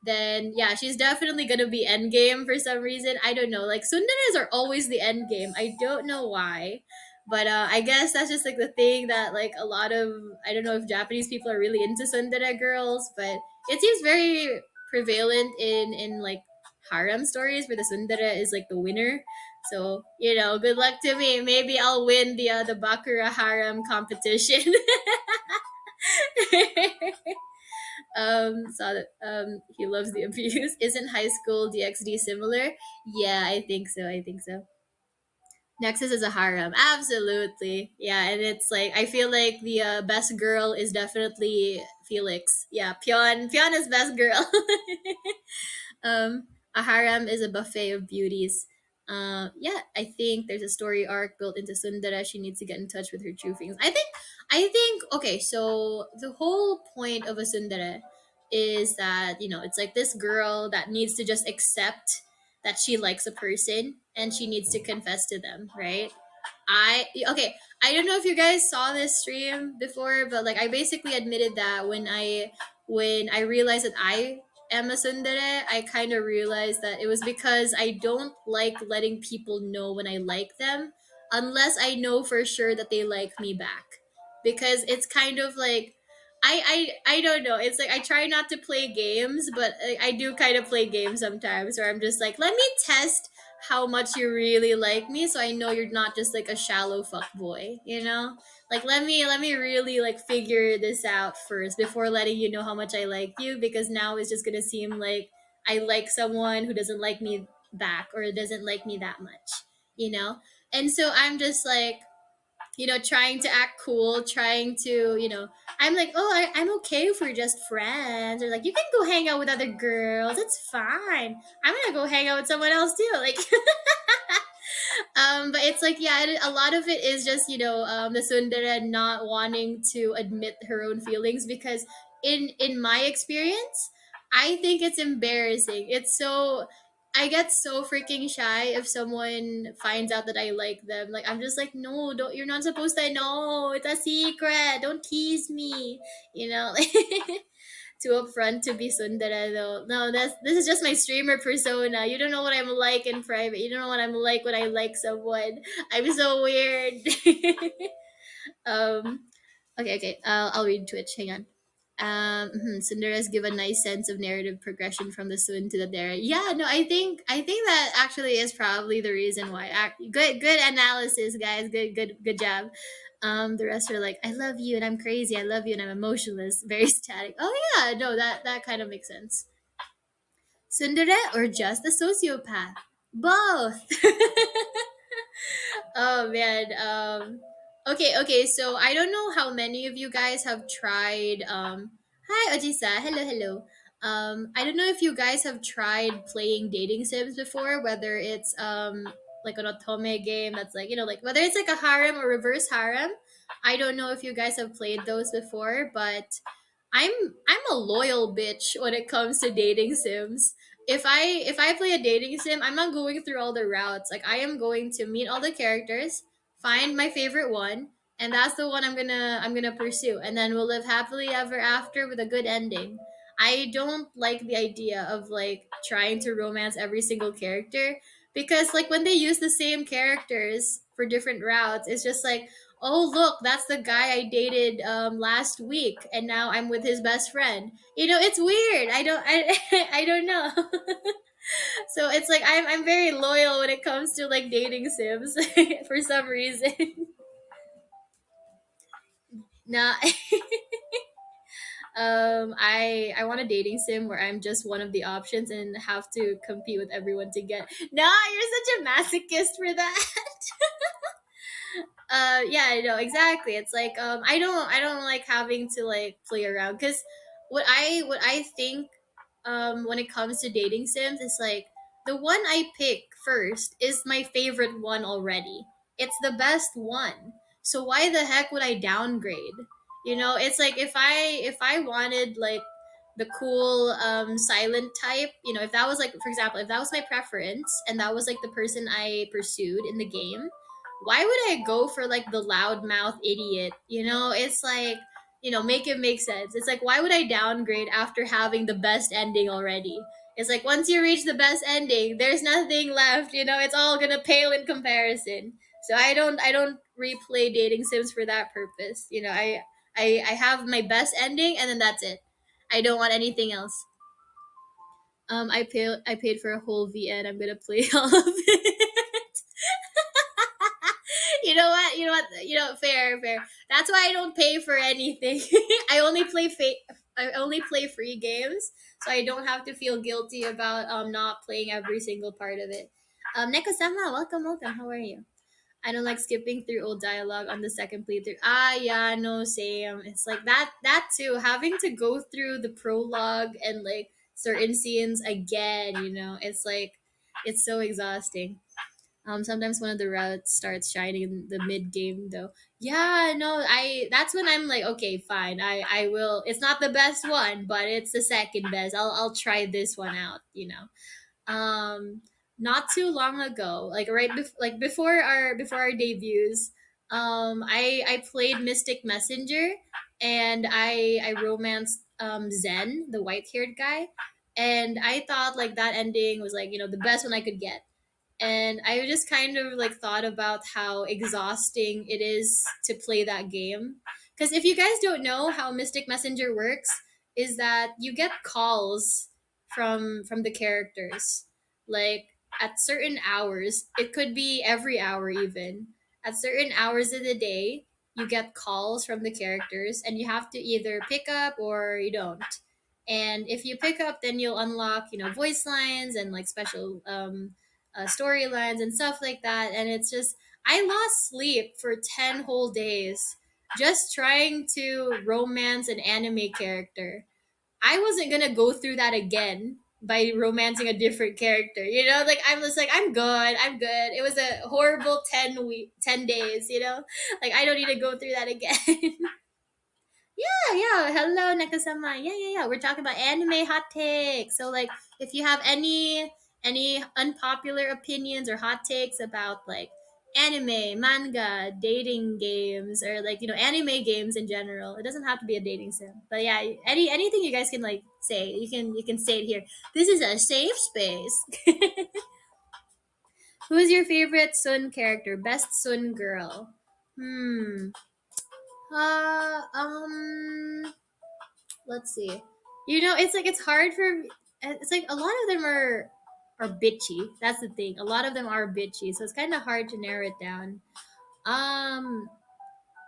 Speaker 1: then yeah, she's definitely gonna be endgame for some reason. I don't know. Like tsunderes are always the endgame. I don't know why, but I guess that's just like the thing that like a lot of, I don't know if Japanese people are really into tsundere girls, but it seems very prevalent in like harem stories where the tsundere is like the winner. So good luck to me. Maybe I'll win the Bakura harem competition. Saw that he loves the abuse. Isn't high school DxD similar? Yeah, I think so. I think so. Nexus is a harem. Absolutely. Yeah, and it's like I feel like the best girl is definitely Felix. Yeah, Pion is best girl. A harem is a buffet of beauties. Yeah, I think there's a story arc built into Sundara. She needs to get in touch with her true feelings. I think okay, so the whole point of a Sundara is that, it's like this girl that needs to just accept that she likes a person and she needs to confess to them, right? Okay, I don't know if you guys saw this stream before, but like I basically admitted that when I realized that I am a tsundere, I kind of realized that it was because I don't like letting people know when I like them unless I know for sure that they like me back. Because it's kind of like I don't know. It's like I try not to play games, but I do kind of play games sometimes where I'm just like, let me test how much you really like me so I know you're not just like a shallow fuck boy. Like let me really like figure this out first before letting you know how much I like you, because now it's just gonna seem like I like someone who doesn't like me back or doesn't like me that much. And so I'm just like, trying to act cool, trying to, I'm like, oh, I'm okay if we're just friends. Or like, you can go hang out with other girls. It's fine. I'm gonna go hang out with someone else too. Like, but it's like, yeah, a lot of it is just, the Sundara not wanting to admit her own feelings because in my experience, I think it's embarrassing. It's so I get so freaking shy if someone finds out that I like them. Like I'm just like, no, don't. You're not supposed to know. It's a secret. Don't tease me. You know, too upfront to be Sundara though. No, this is just my streamer persona. You don't know what I'm like in private. You don't know what I'm like when I like someone. I'm so weird. um, okay. I'll read Twitch. Hang on. Sundaras give a nice sense of narrative progression from the Sun to the Dara. Yeah, no, I think that actually is probably the reason why. Good analysis, guys. Good job. The rest are like, I love you and I'm crazy. I love you and I'm emotionless. Very static. Oh yeah, no, that kind of makes sense. Sundere or just a sociopath? Both. Oh man. Okay. So I don't know how many of you guys have tried. Hi, Ojisa. Hello. I don't know if you guys have tried playing dating sims before. Whether it's like an otome game that's like like whether it's like a harem or reverse harem. I don't know if you guys have played those before, but I'm I'm a loyal bitch when it comes to dating sims. If I play a dating sim, I'm not going through all the routes. Like I am going to meet all the characters, find my favorite one, and that's the one I'm gonna pursue, and then we'll live happily ever after with a good ending. I don't like the idea of like trying to romance every single character because like when they use the same characters for different routes, it's just like, oh look, that's the guy I dated last week, and now I'm with his best friend. It's weird. I don't know. So it's like I'm very loyal when it comes to like dating sims for some reason. Nah. I want a dating sim where I'm just one of the options and have to compete with everyone to get. Nah, you're such a masochist for that. Yeah, I know exactly. It's like I don't like having to like play around because what I think when it comes to dating sims is like the one I pick first is my favorite one already. It's the best one. So why the heck would I downgrade? It's like if I wanted like the cool silent type, if that was like, for example, if that was my preference and that was like the person I pursued in the game, why would I go for like the loudmouth idiot? It's like, make it make sense. It's like, why would I downgrade after having the best ending already? It's like once you reach the best ending, there's nothing left. It's all gonna pale in comparison. So I don't replay dating sims for that purpose. I have my best ending and then that's it. I don't want anything else. I paid for a whole VN. I'm gonna play all of it. Fair. That's why I don't pay for anything. I only play free games, so I don't have to feel guilty about not playing every single part of it. Neko-sama, welcome. How are you? I don't like skipping through old dialogue on the second playthrough. Ah, yeah, no, same. It's like that too. Having to go through the prologue and like certain scenes again, it's like it's so exhausting. Sometimes one of the routes starts shining in the mid game though. Yeah, no, that's when I'm like, okay, fine. I will. It's not the best one, but it's the second best. I'll try this one out. Um, Not too long ago, like like before our debuts, I played Mystic Messenger, and I romanced Zen, the white haired guy, and I thought like that ending was like the best one I could get. And I just kind of like thought about how exhausting it is to play that game. Because if you guys don't know how Mystic Messenger works, is that you get calls from the characters, like at certain hours. It could be every hour even. At certain hours of the day, you get calls from the characters, and you have to either pick up or you don't. And if you pick up, then you'll unlock voice lines and like special storylines and stuff like that. And it's just I lost sleep for 10 whole days just trying to romance an anime character. I wasn't gonna go through that again by romancing a different character. You know, like I'm just like I'm good, I'm good. It was a horrible 10 days. You know, like I don't need to go through that again. Yeah. Hello, Nakasama. Yeah. We're talking about anime hot takes. So, like, if you have any unpopular opinions or hot takes about like anime, manga, dating games, or like anime games in general, it doesn't have to be a dating sim. But yeah, anything you guys can like say, you can say it here. This is a safe space. Who is your favorite Sun character? Best Sun girl? Hmm. Uh, let's see. It's like it's hard for it's like a lot of them are bitchy. That's the thing. A lot of them are bitchy, so it's kind of hard to narrow it down. Um,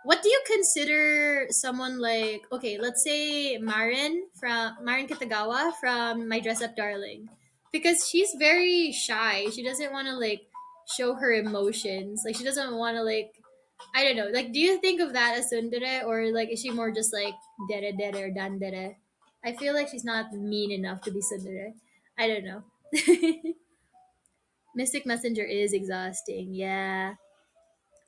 Speaker 1: what do you consider someone like? Okay, let's say Marin Kitagawa from My Dress Up Darling, because she's very shy. She doesn't want to like show her emotions. Like she doesn't want to like I don't know. Like, do you think of that as tsundere, or like is she more just like dere dere or dandere? I feel like she's not mean enough to be tsundere. I don't know. Mystic Messenger is exhausting. Yeah.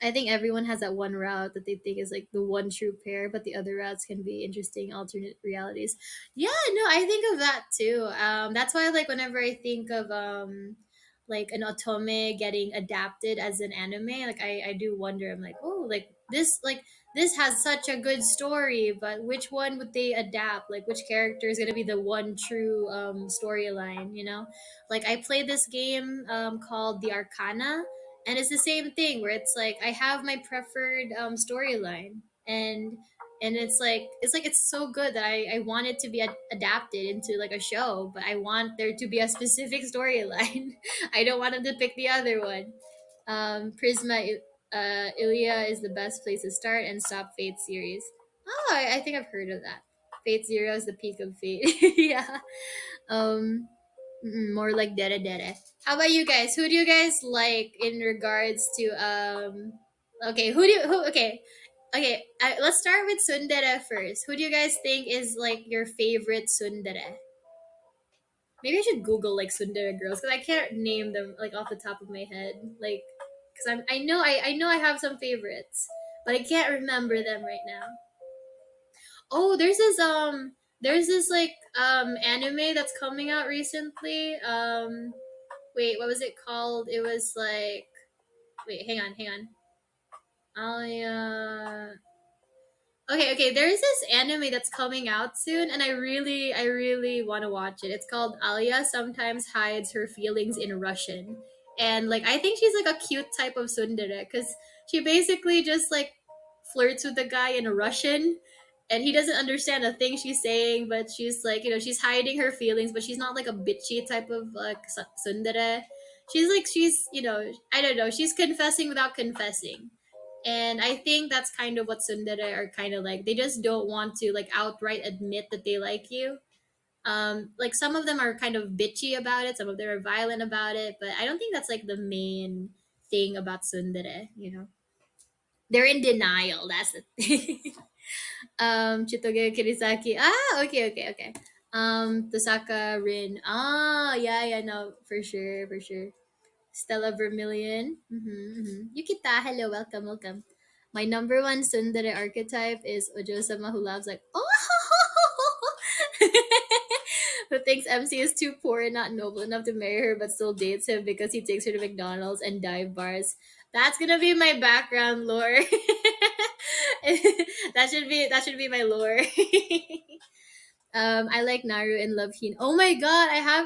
Speaker 1: I think everyone has that one route that they think is like the one true pair, but the other routes can be interesting alternate realities. Yeah, no, I think of that too. That's why like whenever I think of like an otome getting adapted as an anime, like I do wonder. I'm like, oh, like this has such a good story, but which one would they adapt? Like which character is gonna be the one true storyline? Like I played this game called The Arcana, and it's the same thing where it's like I have my preferred storyline, and it's so good that I want it to be adapted into like a show, but I want there to be a specific storyline. I don't want them to pick the other one. Prisma Ilia is the best place to start and stop Fate series. Oh, I think I've heard of that. Fate Zero is the peak of Fate. Yeah. um More like dere dere. How about you guys? Who do you guys like in regards to okay, let's start with tsundere first. Who do you guys think is like your favorite tsundere? Maybe I should Google like tsundere girls because I can't name them like off the top of my head. Like, because I know I have some favorites, but I can't remember them right now. Oh, there's this like anime that's coming out recently. Wait, what was it called? It was like wait, hang on. I okay. There's this anime that's coming out soon, and I really want to watch it. It's called Alia sometimes hides her feelings in Russian, and like I think she's like a cute type of tsundere because she basically just like flirts with the guy in Russian, and he doesn't understand a thing she's saying, but she's like she's hiding her feelings, but she's not like a bitchy type of like tsundere. She's I don't know, she's confessing without confessing, and I think that's kind of what tsundere are kind of like. They just don't want to like outright admit that they like you. Like some of them are kind of bitchy about it, some of them are violent about it, but I don't think that's like the main thing about tsundere. They're in denial. That's the thing. Chitoge Kirisaki. Ah, okay. Tosaka Rin. Ah, yeah, no, for sure, for sure. Stella Vermilion. Yukita, hello, welcome. My number one tsundere archetype is Ojo-sama who loves like, oh, who thinks MC is too poor and not noble enough to marry her but still dates him because he takes her to McDonald's and dive bars. That's gonna be my background lore. that should be my lore. I like Naru and Love Hina. Oh my god, I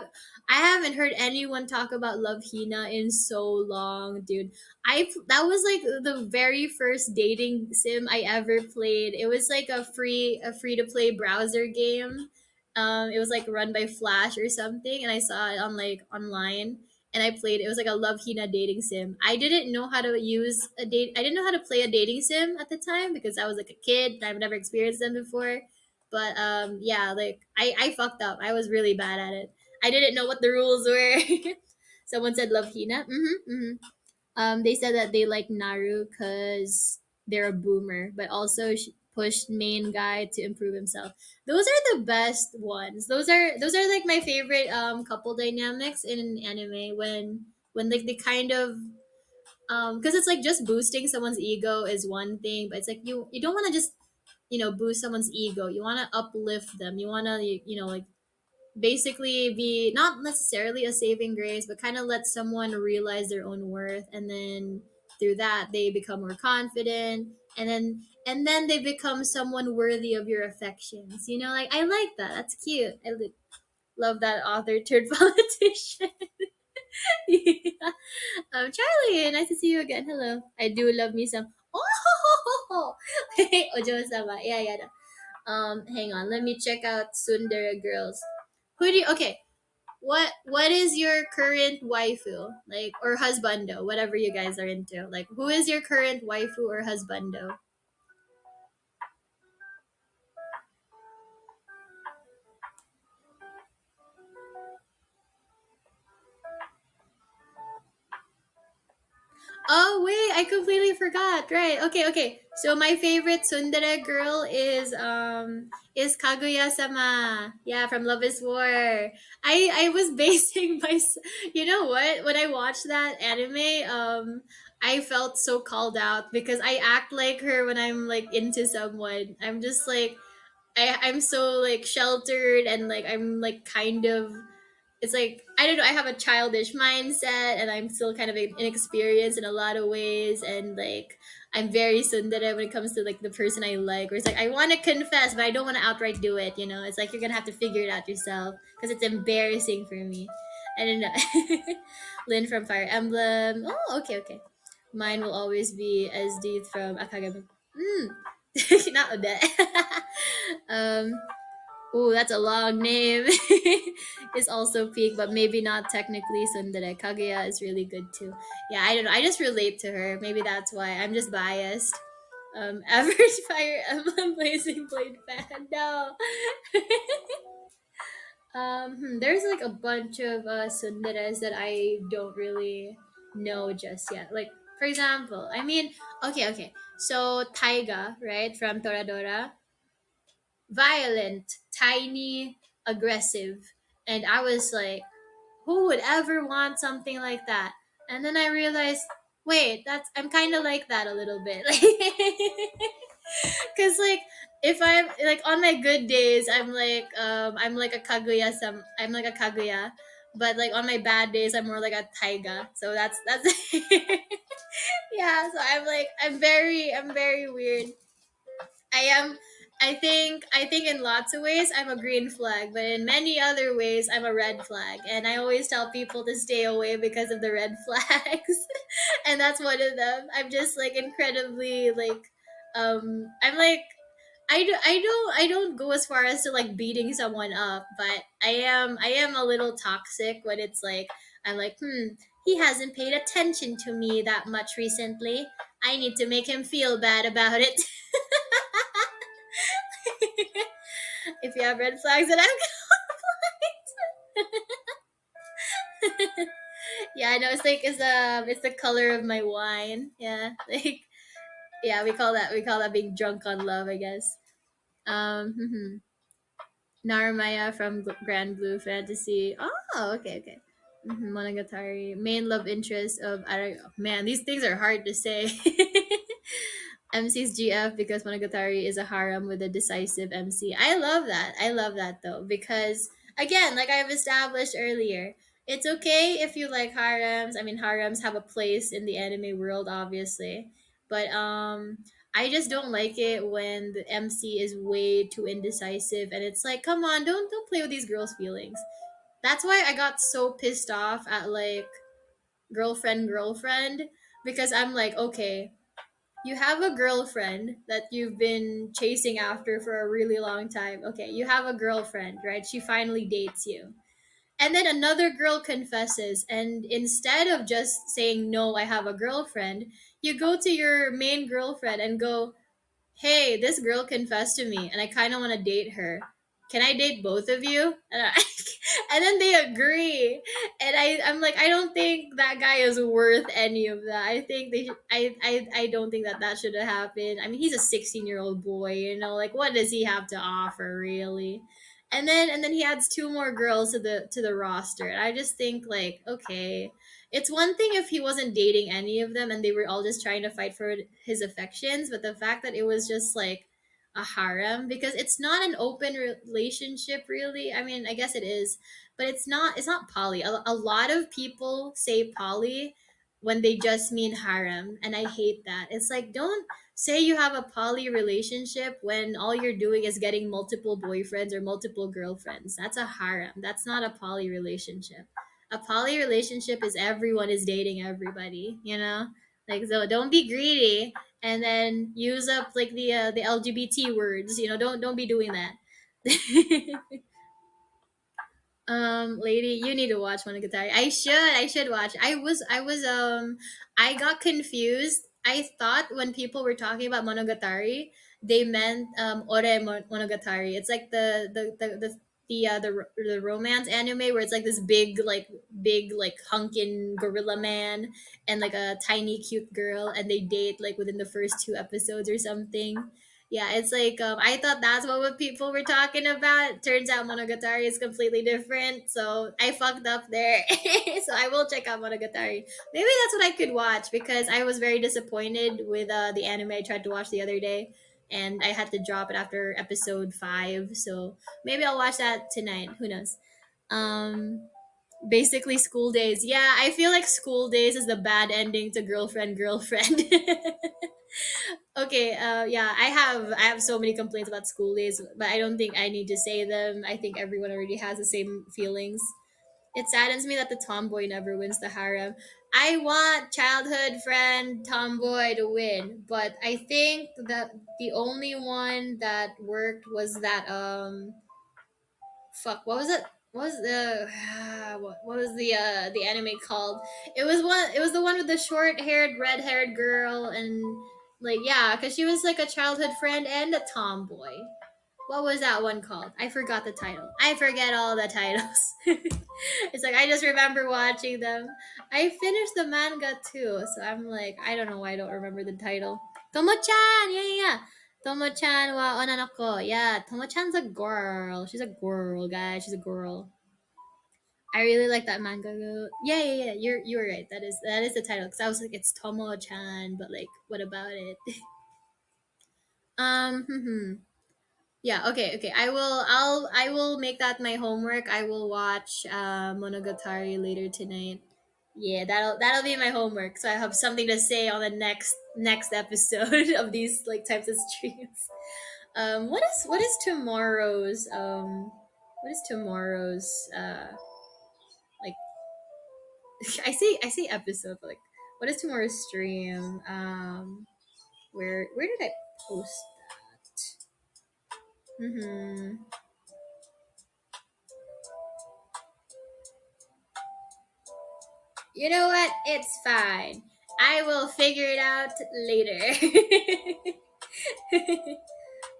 Speaker 1: haven't heard anyone talk about Love Hina in so long, dude. I That was like the very first dating sim I ever played. It was like a free to play browser game. It was like run by Flash or something, and I saw it on like online. And I played. It was like a Love Hina dating sim. I didn't know how to use a date. I didn't know how to play a dating sim at the time because I was like a kid and I've never experienced them before. But yeah, like I fucked up. I was really bad at it. I didn't know what the rules were. Someone said love Hina. They said that they like Naru because they're a boomer, but also pushed main guy to improve himself. Those are the best ones. Those are like my favorite couple dynamics in anime when like they kind of because it's like just boosting someone's ego is one thing, but it's like you don't want to just boost someone's ego. You want to uplift them. You want to like basically be not necessarily a saving grace, but kind of let someone realize their own worth, and then through that they become more confident, and then they become someone worthy of your affections. Like I like that. That's cute. Love that author turned politician. Yeah. Charlie, nice to see you again. Hello. I do love me some. Oh, Ojo-sama. Yeah, yeah. Hang on. Let me check out Sundara Girls. Who do you? Okay. What is your current waifu like, or husbando, whatever you guys are into? Like, who is your current waifu or husbando? Oh wait, I completely forgot. Right. Okay, okay. So my favorite tsundere girl is Kaguya sama. Yeah, from Love is War. I was basing my you know what? When I watched that anime, I felt so called out because I act like her when I'm like into someone. I'm just like I'm so like sheltered, and like I'm like kind of, it's like I don't know, I have a childish mindset, and I'm still kind of inexperienced in a lot of ways, and like I'm very tsundere when it comes to like the person I like, where it's like I want to confess but I don't want to outright do it. It's like you're gonna have to figure it out yourself because it's embarrassing for me. I don't know. Lynn from Fire Emblem. Oh, okay, okay. Mine will always be SD from Akagami. Not Odette. um Oh, that's a long name. It's also peak, but maybe not technically Sundere. Kaguya is really good too. Yeah, I don't know. I just relate to her. Maybe that's why. I'm just biased. Average Fire Emblem Blazing Blade fan. No. There's like a bunch of Sunderes that I don't really know just yet. Like, for example, I mean, okay, okay. So Taiga, right, from Toradora, violent, tiny, aggressive. And I was like, who would ever want something like that? And then I realized, wait, I'm kind of like that a little bit. Cuz like if I'm like on my good days, I'm like a Kaguya I'm like a Kaguya, but like on my bad days I'm more like a Taiga. So that's yeah, so I'm very weird. I am. I think in lots of ways I'm a green flag, but in many other ways I'm a red flag. And I always tell people to stay away because of the red flags. And that's one of them. I'm just like incredibly like I'm like I don't go as far as to like beating someone up, but I am a little toxic when it's like I'm like, he hasn't paid attention to me that much recently. I need to make him feel bad about it. If you have red flags, then I'm gonna. Yeah, I know. It's the color of my wine. Yeah, like yeah, we call that being drunk on love, I guess. Mhm. Naramaya from Grand Blue Fantasy. Oh, okay, okay. Monogatari, main love interest of Man, these things are hard to say. MC's GF because Monogatari is a harem with a decisive MC. I love that. I love that though because again, like I've established earlier, it's okay if you like harems. I mean, harems have a place in the anime world, obviously, but I just don't like it when the MC is way too indecisive, and it's like, come on, don't play with these girls' feelings. That's why I got so pissed off at like girlfriend because I'm like, okay, you have a girlfriend that you've been chasing after for a really long time. Okay, you have a girlfriend, right? She finally dates you. And then another girl confesses, and instead of just saying, no, I have a girlfriend, you go to your main girlfriend and go, hey, this girl confessed to me, and I kind of want to date her. can I date both of you? And then they agree. And I'm like, I don't think that guy is worth any of that. I think they should, I don't think that that should have happened. I mean, he's a 16-year-old boy, you know, like what does he have to offer really? And then he adds two more girls to the roster. And I just think like, okay, it's one thing if he wasn't dating any of them and they were all just trying to fight for his affections, but the fact that it was just like a harem, because it's not an open relationship really. I mean, I guess it is, but it's not poly. A lot of people say poly when they just mean harem, and I hate that. It's like, don't say you have a poly relationship when all you're doing is getting multiple boyfriends or multiple girlfriends. That's a harem. That's not a poly relationship. A poly relationship is everyone is dating everybody, you know? Like, so don't be greedy and then use up like the LGBT words. You know, don't be doing that. Lady, you need to watch Monogatari. I should watch. I got confused. I thought when people were talking about Monogatari, they meant Monogatari. It's like the romance anime where it's like this big hunkin gorilla man and like a tiny cute girl, and they date like within the first two episodes or something. Yeah, it's like I thought that's what people were talking about. Turns out Monogatari is completely different. So I fucked up there. So I will check out Monogatari. Maybe that's what I could watch because I was very disappointed with the anime I tried to watch the other day, and I had to drop it after episode 5. So maybe I'll watch that tonight. Who knows? Um, Basically School Days. Yeah, I feel like School Days is the bad ending to Girlfriend. Okay, yeah, I have so many complaints about School Days, but I don't think I need to say them. I think everyone already has the same feelings. It saddens me that the tomboy never wins the harem. I want childhood friend tomboy to win, but I think that the only one that worked was that fuck, what was it? What was the what was the anime called? It was the one with the short-haired red-haired girl, and like, yeah, cuz she was like a childhood friend and a tomboy. What was that one called? I forgot the title. I forget all the titles. It's like I just remember watching them. I finished the manga too, so I'm like, I don't know why I don't remember the title. Tomo-chan, yeah, yeah, yeah. Tomo-chan wa onanoko. Yeah, Tomo-chan's a girl. She's a girl, guys. She's a girl. I really like that manga. Yeah, yeah, yeah. You're right. That is the title. Cause I was like, it's Tomo-chan, but like, what about it? Hmm. Yeah, okay, okay. I will make that my homework. I will watch Monogatari later tonight. Yeah, that'll be my homework. So I have something to say on the next episode of these like types of streams. What is tomorrow's like I say episode, but like what is tomorrow's stream? Where did I post that? You know what? It's fine. I will figure it out later.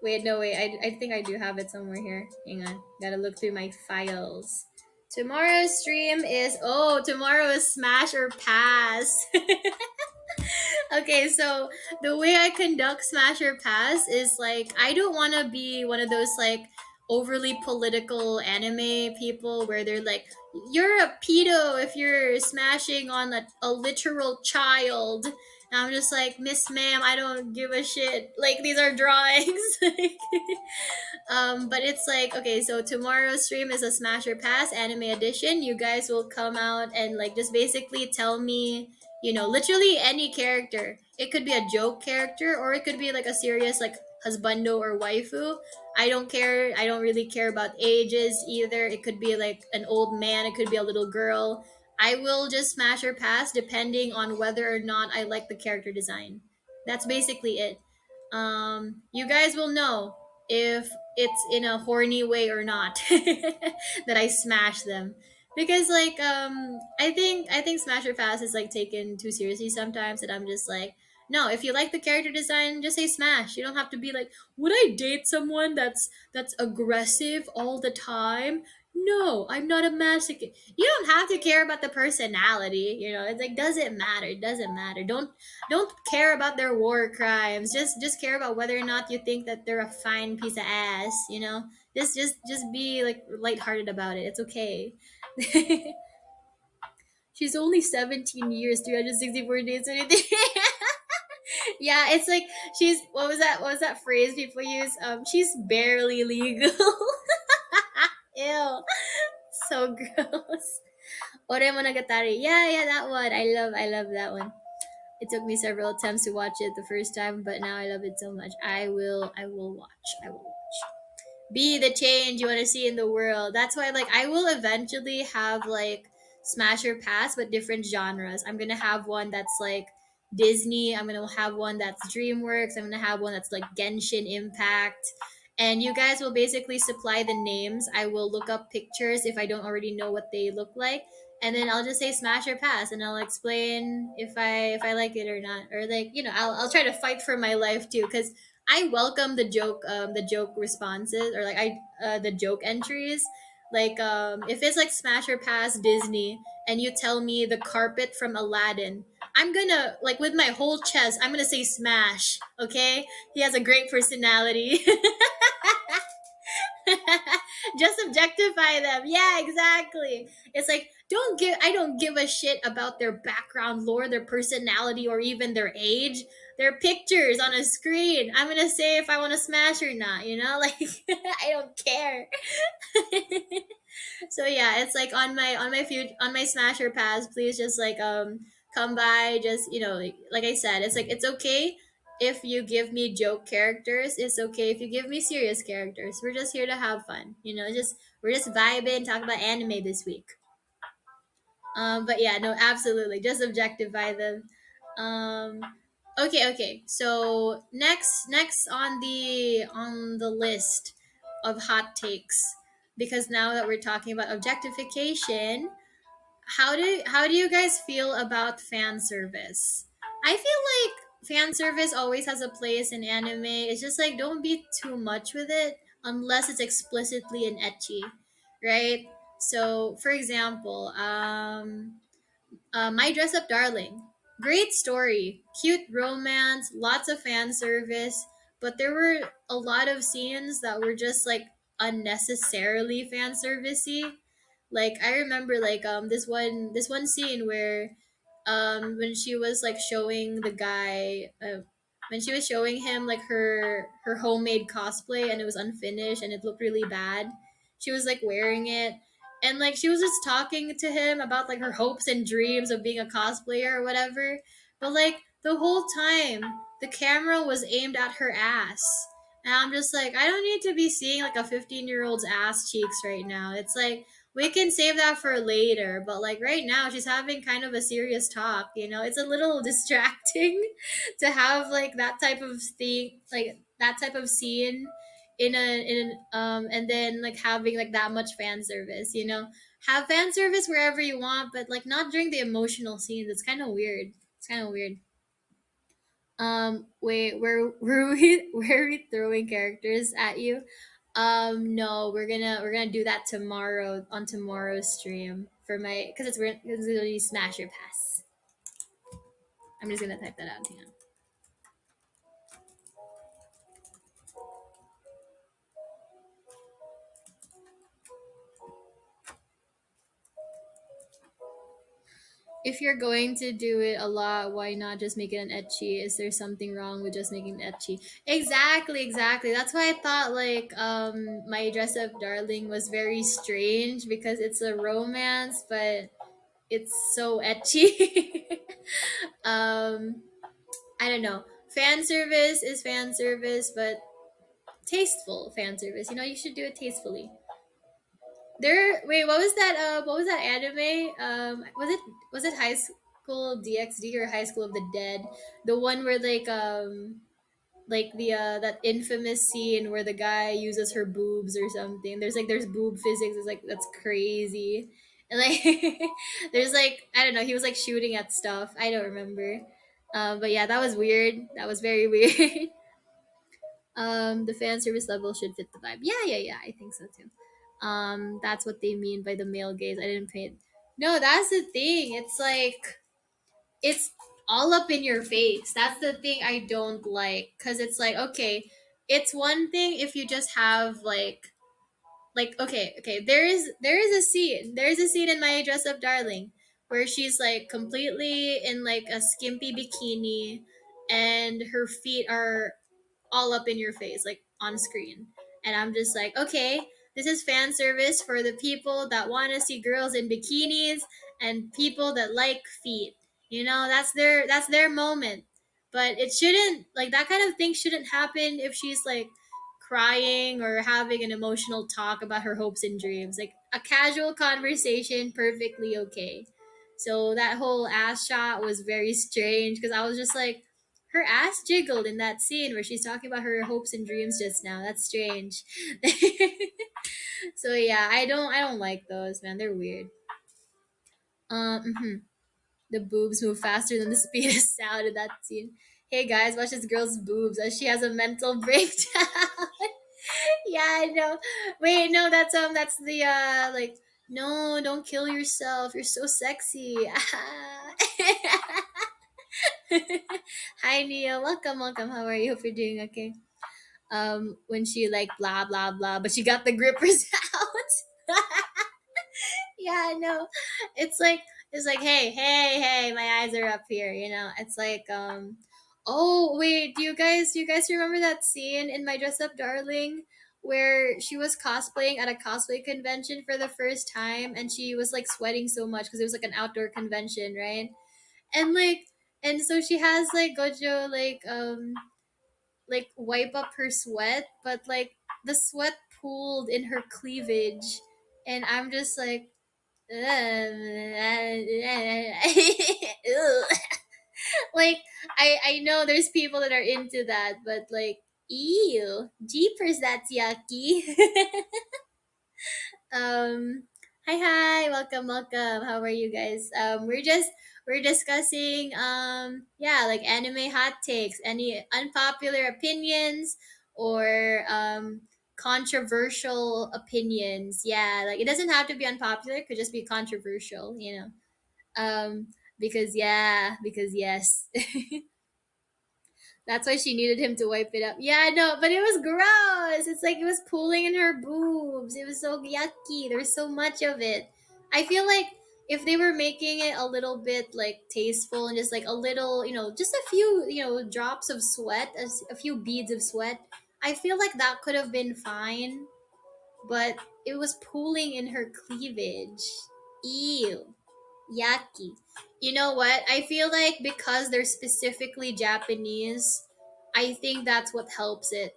Speaker 1: Wait, no, wait. I think I do have it somewhere here. Hang on. Gotta look through my files. Tomorrow's stream is. Oh, tomorrow is Smash or Pass. Okay, so the way I conduct Smash or Pass is like I don't want to be one of those like overly political anime people where they're like, you're a pedo if you're smashing on a literal child. And I'm just like, Miss Ma'am, I don't give a shit. Like, these are drawings. Like, but it's like, okay, so tomorrow's stream is a Smash or Pass anime edition. You guys will come out and like just basically tell me, literally any character. It could be a joke character or it could be like a serious like husbando or waifu. I don't care. I don't really care about ages either. It could be like an old man, it could be a little girl. I will just smash or pass depending on whether or not I like the character design. That's basically it. You guys will know if it's in a horny way or not that I smash them. Because I think Smash or Pass is like taken too seriously sometimes, and I'm just like, No, if you like the character design, just say smash. You don't have to be like, would I date someone that's aggressive all the time? No, I'm not a masochist. You don't have to care about the personality. You know, it's like doesn't matter. It doesn't matter. Don't care about their war crimes. Just care about whether or not you think that they're a fine piece of ass. You know, just be like lighthearted about it. It's okay. She's only 17 years, 364 days. Yeah, it's like she's what was that phrase people use? She's barely legal. Ew, so gross. Ore Monogatari. Yeah, that one. I love that one. It took me several attempts to watch it the first time, but now I love it so much. I will watch. I will watch. Be the change you want to see in the world. That's why like I will eventually have like Smasher Pass but different genres. I'm gonna have one that's like Disney. I'm gonna have one that's DreamWorks. I'm gonna have one that's like Genshin Impact. And you guys will basically supply the names. I will look up pictures if I don't already know what they look like. And then I'll just say smash or pass, and I'll explain if I like it or not, or like I'll try to fight for my life too, because I welcome the joke responses, or like the joke entries. Like if it's like smash or pass Disney, and you tell me the carpet from Aladdin, I'm gonna like with my whole chest, I'm gonna say smash. Okay, he has a great personality. Just objectify them. Yeah, exactly. It's like I don't give a shit about their background lore, their personality, or even their age. They're pictures on a screen. I'm gonna say if I want to smash or not. You know, like I don't care. So yeah, it's like on my smasher pass, please just like come by, just like I said, it's like it's okay if you give me joke characters, it's okay if you give me serious characters. We're just here to have fun, just we're just vibing, talk about anime this week. But yeah, no, absolutely, just objectify them. um okay, so next on the list of hot takes, because now that we're talking about objectification, how do you guys feel about fan service? I feel like fan service always has a place in anime. It's just like don't be too much with it unless it's explicitly an etchy, right? So for example, My Dress Up Darling. Great story, cute romance, lots of fan service, but there were a lot of scenes that were just like unnecessarily fan servicey. Like I remember like this one scene where when she was like showing the guy when she was showing him like her homemade cosplay, and it was unfinished and it looked really bad. She was like wearing it, and like she was just talking to him about like her hopes and dreams of being a cosplayer or whatever, but like the whole time the camera was aimed at her ass, and I'm just like, I don't need to be seeing like a 15-year-old's ass cheeks right now. It's like we can save that for later, but like right now she's having kind of a serious talk. It's a little distracting to have like that type of thing, like that type of scene and then like having like that much fan service. Have fan service wherever you want, but like not during the emotional scenes. It's kind of weird. It's kind of weird. Wait, were we were we throwing characters at you? No, we're gonna do that tomorrow on tomorrow's stream for my because it's gonna be Smasher Pass. I'm just gonna type that out. Hang on. If you're going to do it a lot, why not just make it an etchy? Is there something wrong with just making it etchy? Exactly. That's why I thought like My Dress Up Darling was very strange because it's a romance, but it's so etchy. um I don't know. Fan service is fan service, but tasteful fan service. You should do it tastefully. There. Wait, what was that? What was that anime? Was it High School DxD or High School of the Dead? The one where like the that infamous scene where the guy uses her boobs or something. There's boob physics. It's like that's crazy. And like there's like I don't know. He was like shooting at stuff. I don't remember. But yeah, that was weird. That was very weird. The fan service level should fit the vibe. Yeah, yeah, yeah. I think so too. That's what they mean by the male gaze. I didn't pay. No, that's the thing. It's like it's all up in your face. That's the thing I don't like. Cause it's like, okay, it's one thing if you just have like okay, there is a scene. There's a scene in My Dress Up Darling where she's like completely in like a skimpy bikini and her feet are all up in your face, like on screen. And I'm just like, okay, this is fan service for the people that want to see girls in bikinis and people that like feet. You know, that's their moment. But it shouldn't like that kind of thing shouldn't happen if she's like crying or having an emotional talk about her hopes and dreams. Like a casual conversation, perfectly okay. So that whole ass shot was very strange because I was just like, her ass jiggled in that scene where she's talking about her hopes and dreams just now. That's strange. So yeah, I don't like those, man. They're weird. Mhm. The boobs move faster than the speed of sound in that scene. Hey guys, watch this girl's boobs as she has a mental breakdown. Yeah, I know. Wait, no, that's the like no, don't kill yourself. You're so sexy. Hi Neil, welcome, welcome. How are you? Hope you're doing okay. When she like blah blah blah, but she got the grippers out. Yeah, I know. It's like hey, hey, hey, my eyes are up here, you know. It's like oh wait, do you guys remember that scene in My Dress Up Darling where she was cosplaying at a cosplay convention for the first time and she was like sweating so much because it was like an outdoor convention, right? And like and so she has like Gojo like wipe up her sweat, but like the sweat pooled in her cleavage, and I'm just like, like I know there's people that are into that, but like, ew, jeepers, that's yucky. Um, hi, hi, welcome, welcome. How are you guys? We're discussing yeah, like anime hot takes, any unpopular opinions or controversial opinions. Yeah, like it doesn't have to be unpopular; it could just be controversial. You know, because yeah, because yes. That's why she needed him to wipe it up. Yeah, no, but it was gross. It's like it was pooling in her boobs. It was so yucky. There was so much of it. I feel like if they were making it a little bit like tasteful and just like a little, just a few, drops of sweat, a few beads of sweat, I feel like that could have been fine. But it was pooling in her cleavage. Ew. Yaki. You know what? I feel like because they're specifically Japanese, I think that's what helps it.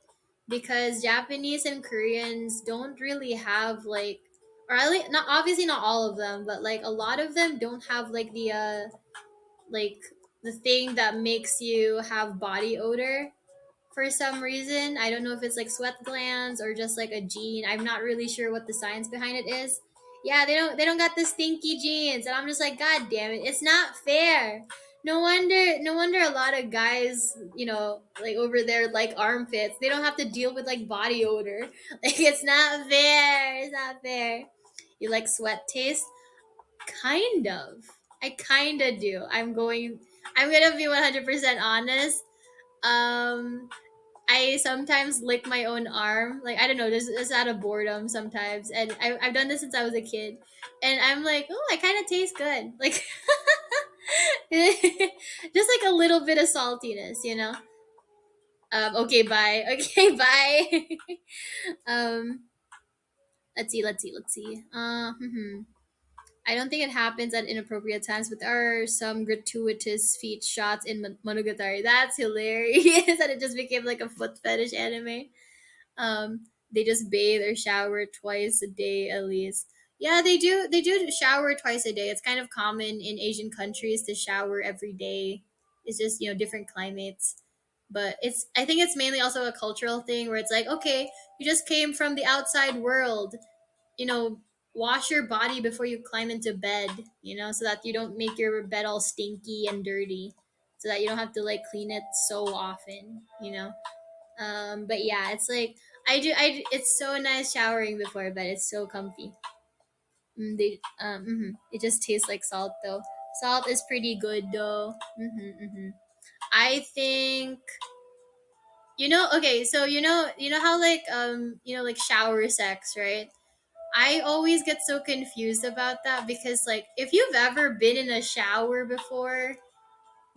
Speaker 1: Because Japanese and Koreans don't really have like, or at least not obviously not all of them, but like a lot of them don't have like the thing that makes you have body odor for some reason. I don't know if it's like sweat glands or just like a gene. I'm not really sure what the science behind it is. Yeah, they don't got the stinky genes, and I'm just like, God damn it, it's not fair. No wonder a lot of guys, like over there like armpits. They don't have to deal with like body odor. Like it's not fair. It's not fair. You like sweat taste? Kind of. I kind of do. I'm going to be 100% honest. Um I sometimes lick my own arm. Like I don't know, this out of boredom sometimes, and I've done this since I was a kid, and I'm like, oh, I kind of taste good, like just like a little bit of saltiness, you know. Okay, bye. Okay, bye. um, let's see. I don't think it happens at inappropriate times, but there are some gratuitous feet shots in Monogatari. That's hilarious that it just became like a foot fetish anime. They just bathe or shower twice a day at least. Yeah, they do shower twice a day. It's kind of common in Asian countries to shower every day. It's just, different climates. But I think it's mainly also a cultural thing where it's like, okay, you just came from the outside world, you know wash your body before you climb into bed, so that you don't make your bed all stinky and dirty. so that you don't have to like clean it so often, you know. But yeah, it's like it's so nice showering before bed. It's so comfy. It just tastes like salt though. Salt is pretty good though. I think okay, so you know how like like shower sex, right? I always get so confused about that because like if you've ever been in a shower before,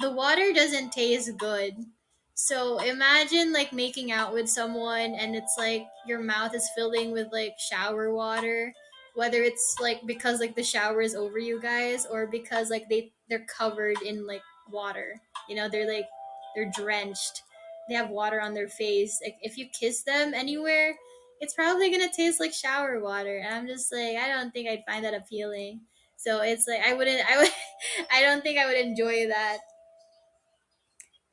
Speaker 1: the water doesn't taste good. So imagine like making out with someone and it's like your mouth is filling with like shower water, whether it's like because like the shower is over you guys or because like they're covered in like water. They're drenched. They have water on their face. Like if you kiss them anywhere, it's probably going to taste like shower water. And I'm just like I don't think I'd find that appealing. So it's like I don't think I would enjoy that.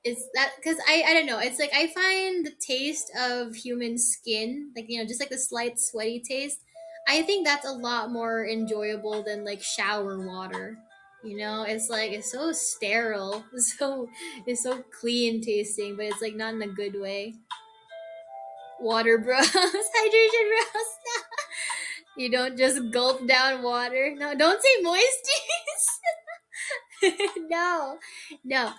Speaker 1: It's that because I don't know, it's like I find the taste of human skin, like just like the slight sweaty taste, I think that's a lot more enjoyable than like shower water. It's like it's so sterile, it's so clean tasting, but it's like not in a good way. Water bros. Hydration bros. You don't just gulp down water. No, don't say moisties. No, no.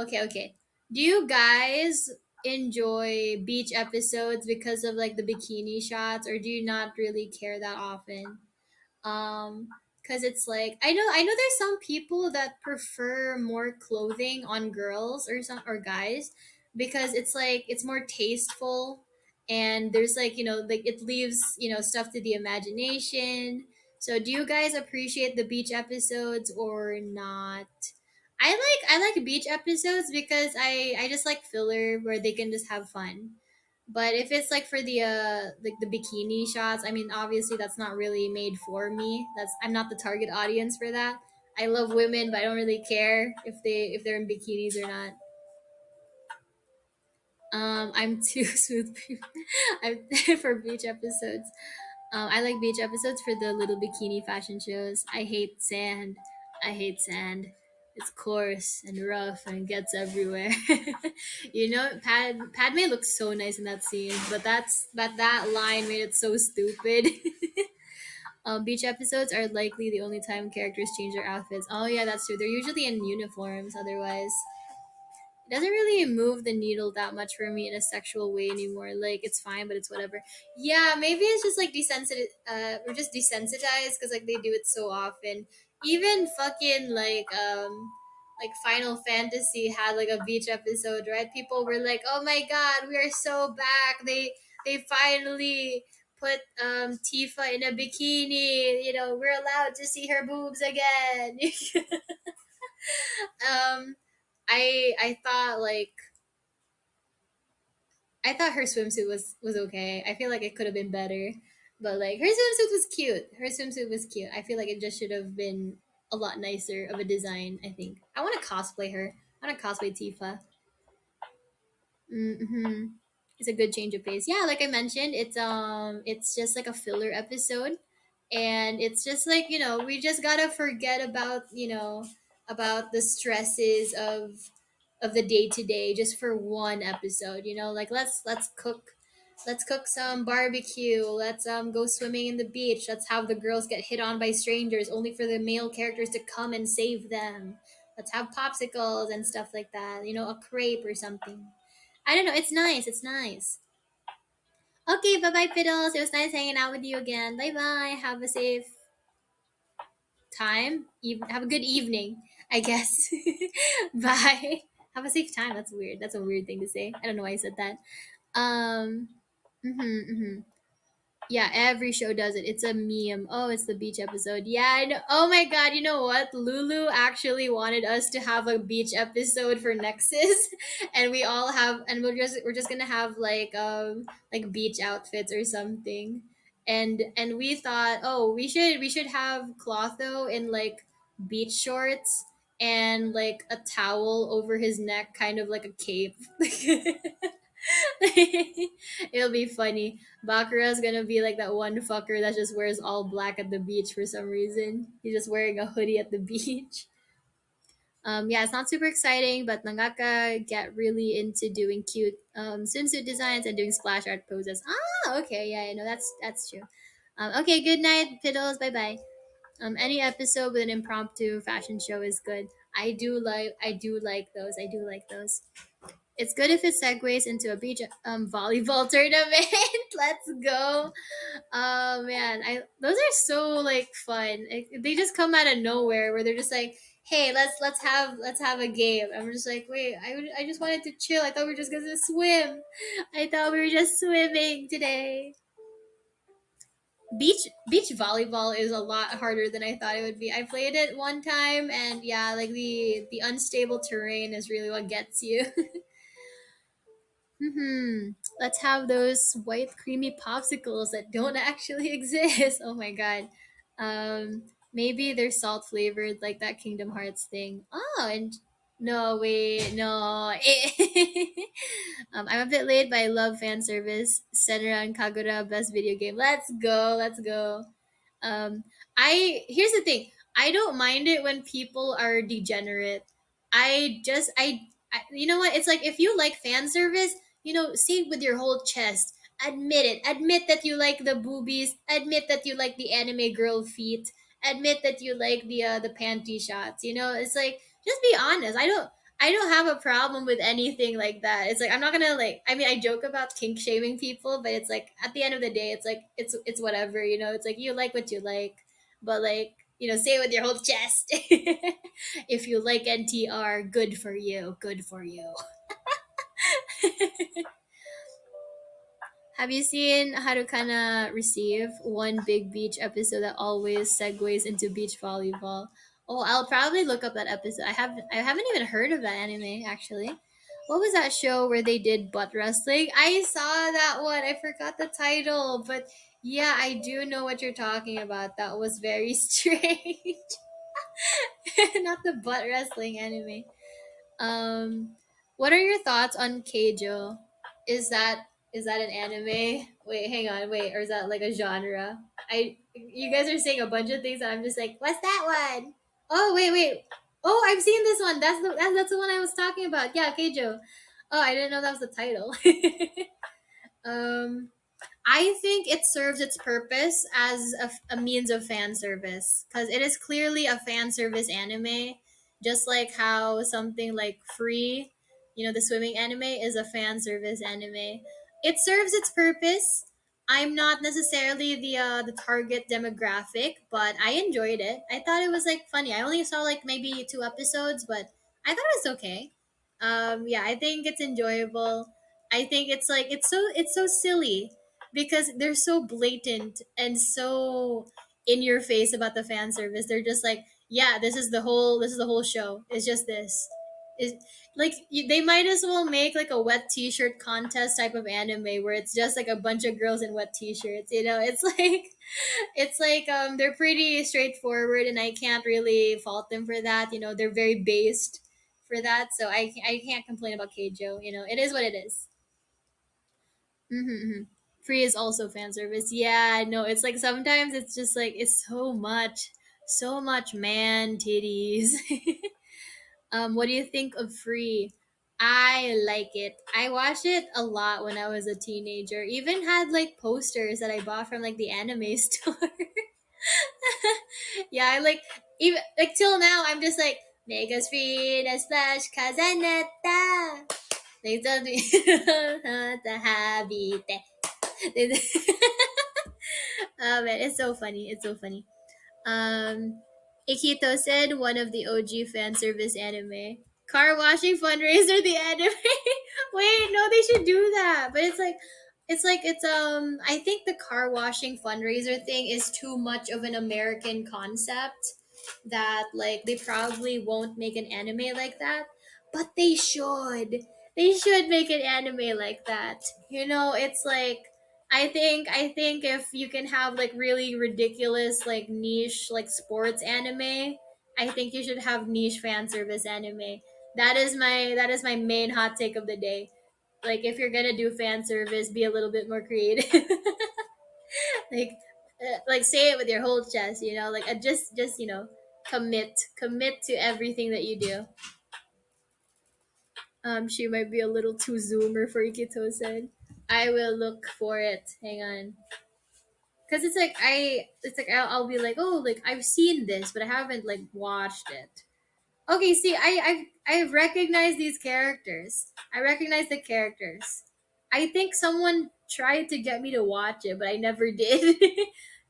Speaker 1: Okay, okay. Do you guys enjoy beach episodes because of like the bikini shots, or do you not really care that often? um because it's like I know there's some people that prefer more clothing on girls or guys because it's like it's more tasteful, and there's like like it leaves stuff to the imagination. So do you guys appreciate the beach episodes or not? I like beach episodes because I just like filler where they can just have fun. But if it's like for the like the bikini shots, I mean obviously that's not really made for me. I'm not the target audience for that. I love women, but I don't really care if they're in bikinis or not. I'm too smooth. I'm for beach episodes. I like beach episodes for the little bikini fashion shows. I hate sand. I hate sand. It's coarse and rough and gets everywhere. Padme looks so nice in that scene, but that line made it so stupid. Beach episodes are likely the only time characters change their outfits. Oh yeah, that's true. They're usually in uniforms. Otherwise, it doesn't really move the needle that much for me in a sexual way anymore. Like it's fine, but it's whatever. Yeah, maybe it's just like desensitive. We're just desensitized because like they do it so often. Even fucking like Final Fantasy had like a beach episode, right? People were like, "Oh my god, we are so back! They finally put Tifa in a bikini. We're allowed to see her boobs again." um I thought her swimsuit was okay. I feel like it could have been better, but like her swimsuit was cute. Her swimsuit was cute. I feel like it just should have been a lot nicer of a design. I think I want to cosplay her. I want to cosplay Tifa. Mm-hmm. It's a good change of pace. Yeah, like I mentioned, it's just like a filler episode, and it's just like we just gotta forget about about the stresses of the day to day just for one episode. Like let's cook some barbecue. Let's go swimming in the beach. Let's have the girls get hit on by strangers only for the male characters to come and save them. Let's have popsicles and stuff like that. A crepe or something. I don't know. It's nice. It's nice. Okay, bye bye, Fiddles. It was nice hanging out with you again. Bye bye. Have a safe time. Have a good evening, I guess. Bye. Have a safe time. That's weird. That's a weird thing to say. I don't know why I said that. Um, mhm. Yeah, every show does it. It's a meme. Oh, it's the beach episode. Yeah, I know. Oh my god, you know what? Lulu actually wanted us to have a beach episode for Nexus, and we're just gonna have like beach outfits or something, and we thought, oh, we should have Clotho in like beach shorts and like a towel over his neck, kind of like a cape. It'll be funny. Bakura's gonna be like that one fucker that just wears all black at the beach for some reason. He's just wearing a hoodie at the beach. Yeah, it's not super exciting, but mangaka get really into doing cute swimsuit designs and doing splash art poses. Ah, okay, yeah, I know that's true. Okay, good night, Piddles. Bye bye. Any episode with an impromptu fashion show is good. I do like those. I do like those. It's good if it segues into a beach volleyball tournament. Let's go. Oh man, I those are so like fun. They just come out of nowhere where they're just like, "Hey, let's have a game." I'm just like, "Wait, I just wanted to chill. I thought we were just gonna swim. I thought we were just swimming today." Beach volleyball is a lot harder than I thought it would be. I played it one time, and yeah, like the unstable terrain is really what gets you. Let's have those white creamy popsicles that don't actually exist. Oh my god. Maybe they're salt flavored like that Kingdom Hearts thing. Oh, and no, wait, no. I'm a bit late, but I love fan service. Senra and Kagura, best video game. Let's go, let's go. I here's the thing. I don't mind it when people are degenerate. I you know what? It's like if you like fan service, say it with your whole chest. Admit it. Admit that you like the boobies. Admit that you like the anime girl feet. Admit that you like the panty shots. It's like just be honest. I don't have a problem with anything like that. It's like I'm not gonna like. I mean, I joke about kink shaming people, but it's like at the end of the day, it's like it's whatever. It's like you like what you like, but like say it with your whole chest. If you like NTR, good for you. Good for you. Have you seen Harukana receive one big beach episode that always segues into beach volleyball? Oh, I'll probably look up that episode. I haven't even heard of that anime actually. What was that show where they did butt wrestling? I saw that one. I forgot the title, but yeah, I do know what you're talking about. That was very strange. Not the butt wrestling anime. Um, what are your thoughts on Keijo? Is that is that an anime? Wait, hang on, wait, or is that like a genre? You guys are saying a bunch of things, and I'm just like, what's that one? Oh, wait, wait. Oh, I've seen this one. That's the one I was talking about. Yeah, Keijo. Oh, I didn't know that was the title. um, I think it serves its purpose as a means of fan service because it is clearly a fan service anime, just like how something like Free, the swimming anime, is a fan service anime. It serves its purpose. I'm not necessarily the target demographic, but I enjoyed it. I thought it was like funny. I only saw like maybe 2 episodes, but I thought it was okay. Yeah, I think it's enjoyable. I think it's so silly because they're so blatant and so in your face about the fan service. They're just like, yeah, this is the whole show. It's just this. Is like they might as well make like a wet t-shirt contest type of anime where it's just like a bunch of girls in wet t-shirts. It's like they're pretty straightforward, and I can't really fault them for that. They're very based for that, so I can't complain about Keijo. It is what it is. Mm-hmm. Free is also fan service. Yeah, no, it's like sometimes it's just like it's so much man titties. What do you think of Free? I like it. I watched it a lot when I was a teenager. Even had like posters that I bought from like the anime store. Yeah, I like even like till now. I'm just like Mega's free, the splash, Kazanetta. They told me the habit. Oh man, it's so funny. It's so funny. Um, Ikito said one of the OG fan service anime. Car washing fundraiser, the anime. Wait, no, they should do that. But it's I think the car washing fundraiser thing is too much of an American concept that like they probably won't make an anime like that. But they should. They should make an anime like that. It's like I think if you can have like really ridiculous like niche like sports anime, I think you should have niche fan service anime. That is my main hot take of the day. Like if you're gonna do fan service, be a little bit more creative. like like say it with your whole chest. Like just Commit to everything that you do. She might be a little too zoomer for Ikito said. I will look for it. Hang on. Cause I'll be like, oh, like I've seen this, but I haven't like watched it. Okay, see, I've recognized these characters. I recognize the characters. I think someone tried to get me to watch it, but I never did.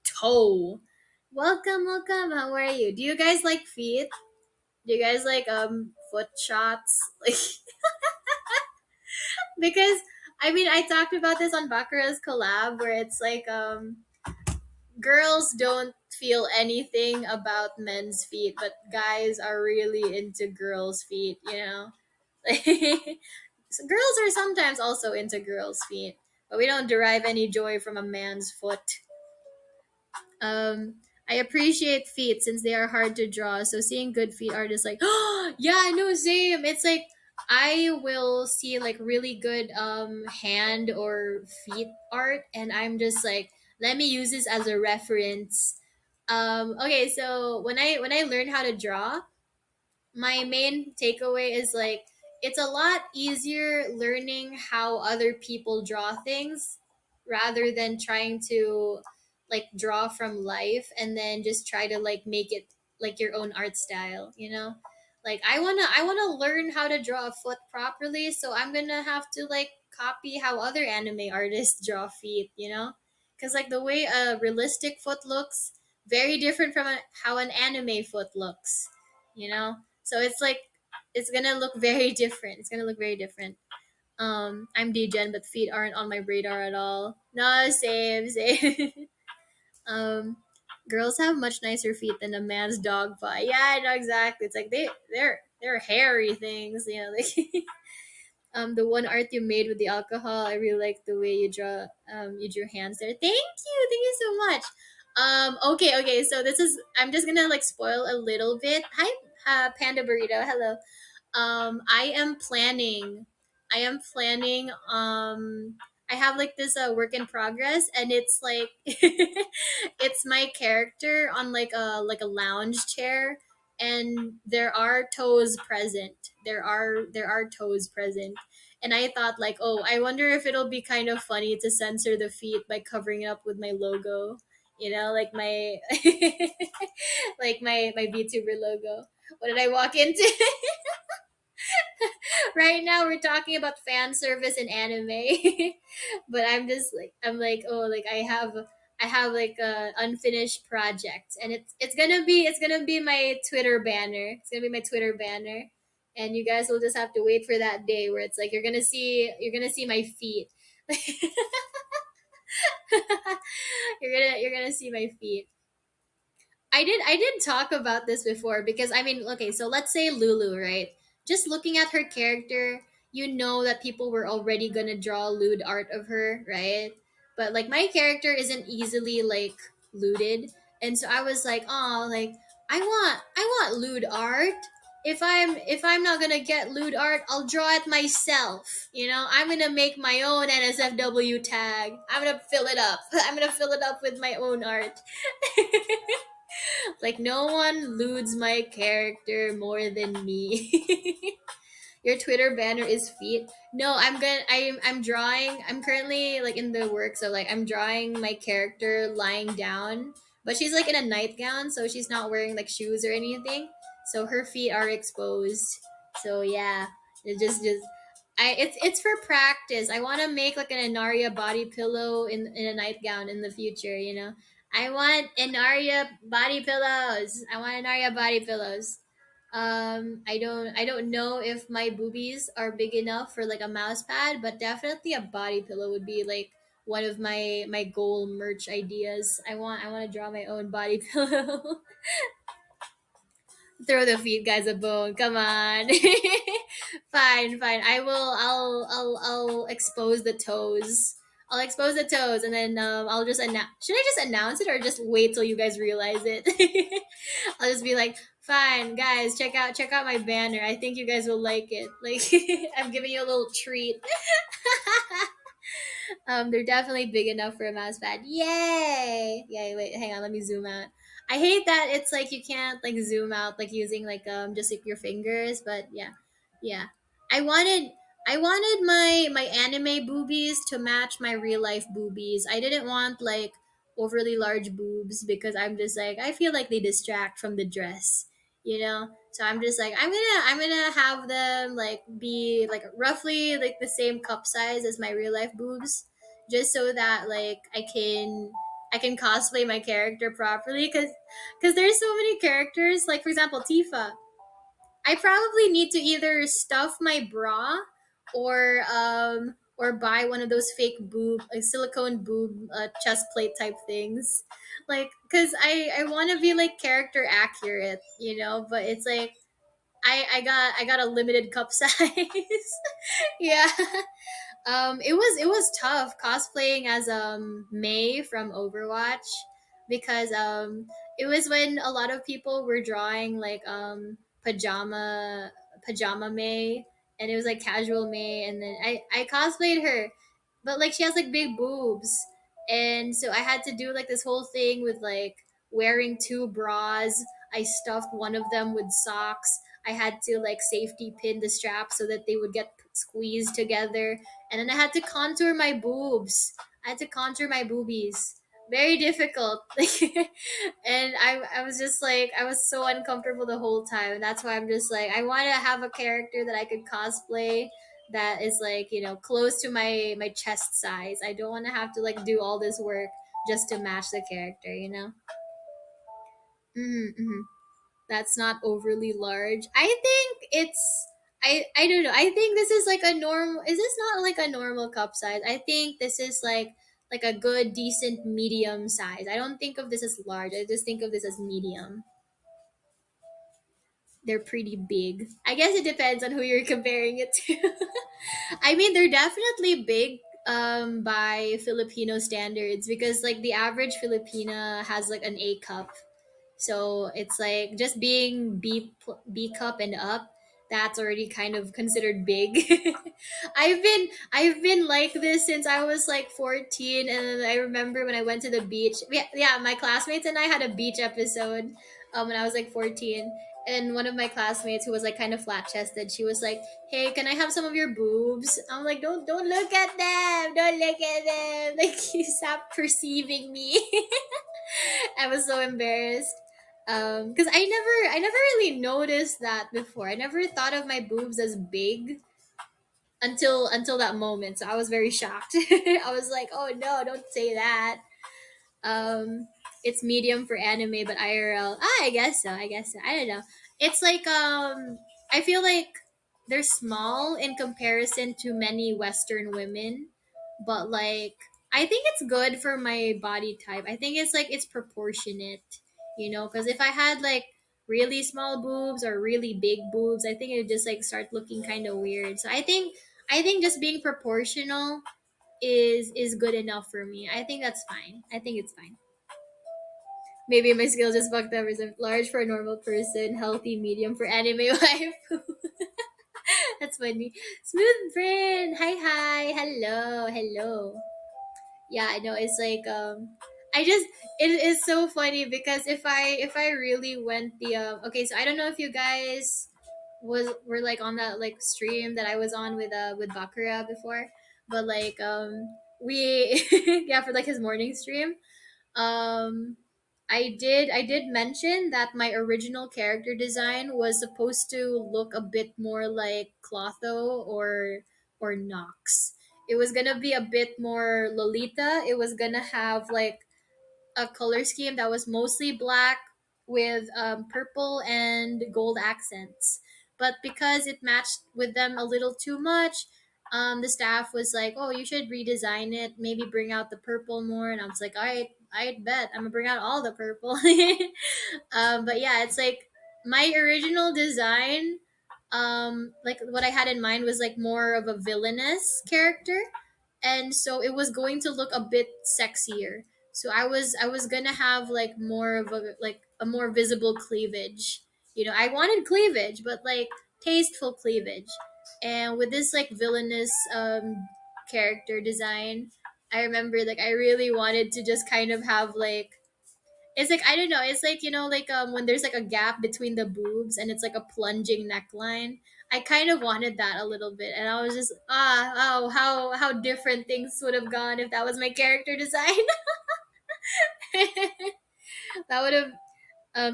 Speaker 1: Toe. Welcome, welcome. How are you? Do you guys like feet? Do you guys like foot shots? Like because I mean I talked about this on Bakura's collab where it's like girls don't feel anything about men's feet, but guys are really into girls' feet, you know? So girls are sometimes also into girls' feet, but we don't derive any joy from a man's foot. Um, I appreciate feet since they are hard to draw. So seeing good feet art is like, oh yeah, no, same. It's like I will see like really good hand or feet art, and I'm just like, let me use this as a reference. Okay, so when I learned how to draw, my main takeaway is like it's a lot easier learning how other people draw things rather than trying to like draw from life and then just try to like make it like your own art style, you know? Like I want to learn how to draw a foot properly, so I'm going to have to like copy how other anime artists draw feet, you know? Cuz like the way a realistic foot looks very different from how an anime foot looks, you know? So it's like it's gonna look very different. It's gonna look very different. I'm degen, but feet aren't on my radar at all. No, same. um, Girls have much nicer feet than a man's dog paw. Yeah, I know exactly. It's like they're hairy things, you know. Like the one art you made with the alcohol, I really like the way you drew hands there. Thank you so much. Okay, so this is I'm just gonna like spoil a little bit. Hi, Panda Burrito. Hello. I am planning. I am planning. I have like this work in progress, and it's like it's my character on like a lounge chair, and there are toes present. There are toes present, and I thought like, oh, I wonder if it'll be kind of funny to censor the feet by covering it up with my logo. You know, like my like my VTuber logo. What did I walk into? Right now we're talking about fan service in anime. But I'm like, oh, like I have like a unfinished project, and it's gonna be my Twitter banner. It's gonna be my Twitter banner. And you guys will just have to wait for that day where it's like you're gonna see my feet. You're gonna see my feet. I did talk about this before because I mean, okay, so let's say Lulu, right? Just looking at her character, you know that people were already gonna draw lewd art of her, right? But like my character isn't easily like lewded, and so I was like, oh, like I want lewd art. If I'm not gonna get lewd art, I'll draw it myself. You know, I'm gonna make my own NSFW tag. I'm gonna fill it up. I'm gonna fill it up with my own art. Like no one lewds my character more than me. Your Twitter banner is feet. No, I'm drawing. I'm currently like in the work, so like I'm drawing my character lying down, but she's like in a nightgown, so she's not wearing like shoes or anything. So her feet are exposed. So yeah, it just it's for practice. I want to make like an Enaria body pillow in a nightgown in the future. You know, I want Enaria body pillows. I want Enaria body pillows. I don't know if my boobies are big enough for like a mouse pad, but definitely a body pillow would be like one of my goal merch ideas. I want to draw my own body pillow. Throw the feet guys a bone. Come on. Fine. I'll expose the toes. I'll expose the toes, and then I'll just announce. Should I just announce it or just wait till you guys realize it? I'll just be like, fine, guys, check out my banner. I think you guys will like it. Like I'm giving you a little treat. They're definitely big enough for a mouse pad. Yay! Yay! Wait, hang on. Let me zoom out. I hate that it's like you can't like zoom out like using like just like your fingers, but yeah. Yeah. I wanted I wanted my anime boobies to match my real life boobies. I didn't want like overly large boobs because I'm just like I feel like they distract from the dress, you know? So I'm just like I'm gonna have them like be like roughly like the same cup size as my real life boobs just so that like I can cosplay my character properly because there's so many characters like for example Tifa. I probably need to either stuff my bra or buy one of those fake boob like silicone boob chest plate type things like because I want to be like character accurate, you know, but it's like I got a limited cup size. Yeah. It was tough cosplaying as May from Overwatch because it was when a lot of people were drawing like pajama May, and it was like casual May, and then I cosplayed her, but like she has like big boobs, and so I had to do like this whole thing with like wearing two bras. I stuffed one of them with socks. I had to like safety pin the straps so that they would get squeezed together, and then I had to contour my boobs. I had to contour my boobies. Very difficult. And I was just like I was so uncomfortable the whole time. And that's why I'm just like I want to have a character that I could cosplay that is like, you know, close to my chest size. I don't want to have to like do all this work just to match the character, you know? Mm-hmm. That's not overly large. I think it's I don't know. I think this is like a normal. Is this not like a normal cup size? I think this is like a good decent medium size. I don't think of this as large. I just think of this as medium. They're pretty big. I guess it depends on who you're comparing it to. I mean, they're definitely big by Filipino standards because like the average Filipina has like an A cup. So it's like just being B cup and up, that's already kind of considered big. I've been like this since I was like 14, and I remember when I went to the beach. Yeah, my classmates and I had a beach episode when I was like 14. And one of my classmates who was like kind of flat chested, she was like, "Hey, can I have some of your boobs?" I'm like, "Don't look at them. Don't look at them. Like you stop perceiving me." I was so embarrassed because I never really noticed that before. I never thought of my boobs as big until that moment. So I was very shocked. I was like, "Oh no, don't say that." Um, it's medium for anime, but IRL. I guess so. I guess so. I don't know. It's like I feel like they're small in comparison to many Western women, but like I think it's good for my body type. I think it's like it's proportionate, you know. Because if I had like really small boobs or really big boobs, I think it would just like start looking kind of weird. So I think just being proportional is good enough for me. I think that's fine. I think it's fine. Maybe my skills just fucked up. Is large for a normal person, healthy, medium for anime wife. That's funny. Smooth brain. Hi. Hello. Hello. Yeah, I know. It's like I just it is so funny because if I really went the okay, so I don't know if you guys were like on that like stream that I was on with Bakura before, but like we yeah, for like his morning stream. um I did mention that my original character design was supposed to look a bit more like Clotho or Nox. It was gonna be a bit more Lolita. It was gonna have like a color scheme that was mostly black with purple and gold accents. But because it matched with them a little too much, the staff was like, "Oh, you should redesign it. Maybe bring out the purple more." And I was like, "All right, I bet I'm gonna bring out all the purple." But yeah, it's like my original design. Like what I had in mind was like more of a villainous character, and so it was going to look a bit sexier. So I was gonna have like more of a more visible cleavage. You know, I wanted cleavage, but like tasteful cleavage. And with this like villainous character design, I remember like I really wanted to just kind of have like It's like I don't know. It's like like when there's like a gap between the boobs and it's like a plunging neckline. I kind of wanted that a little bit, and I was just oh how different things would have gone if that was my character design. That would have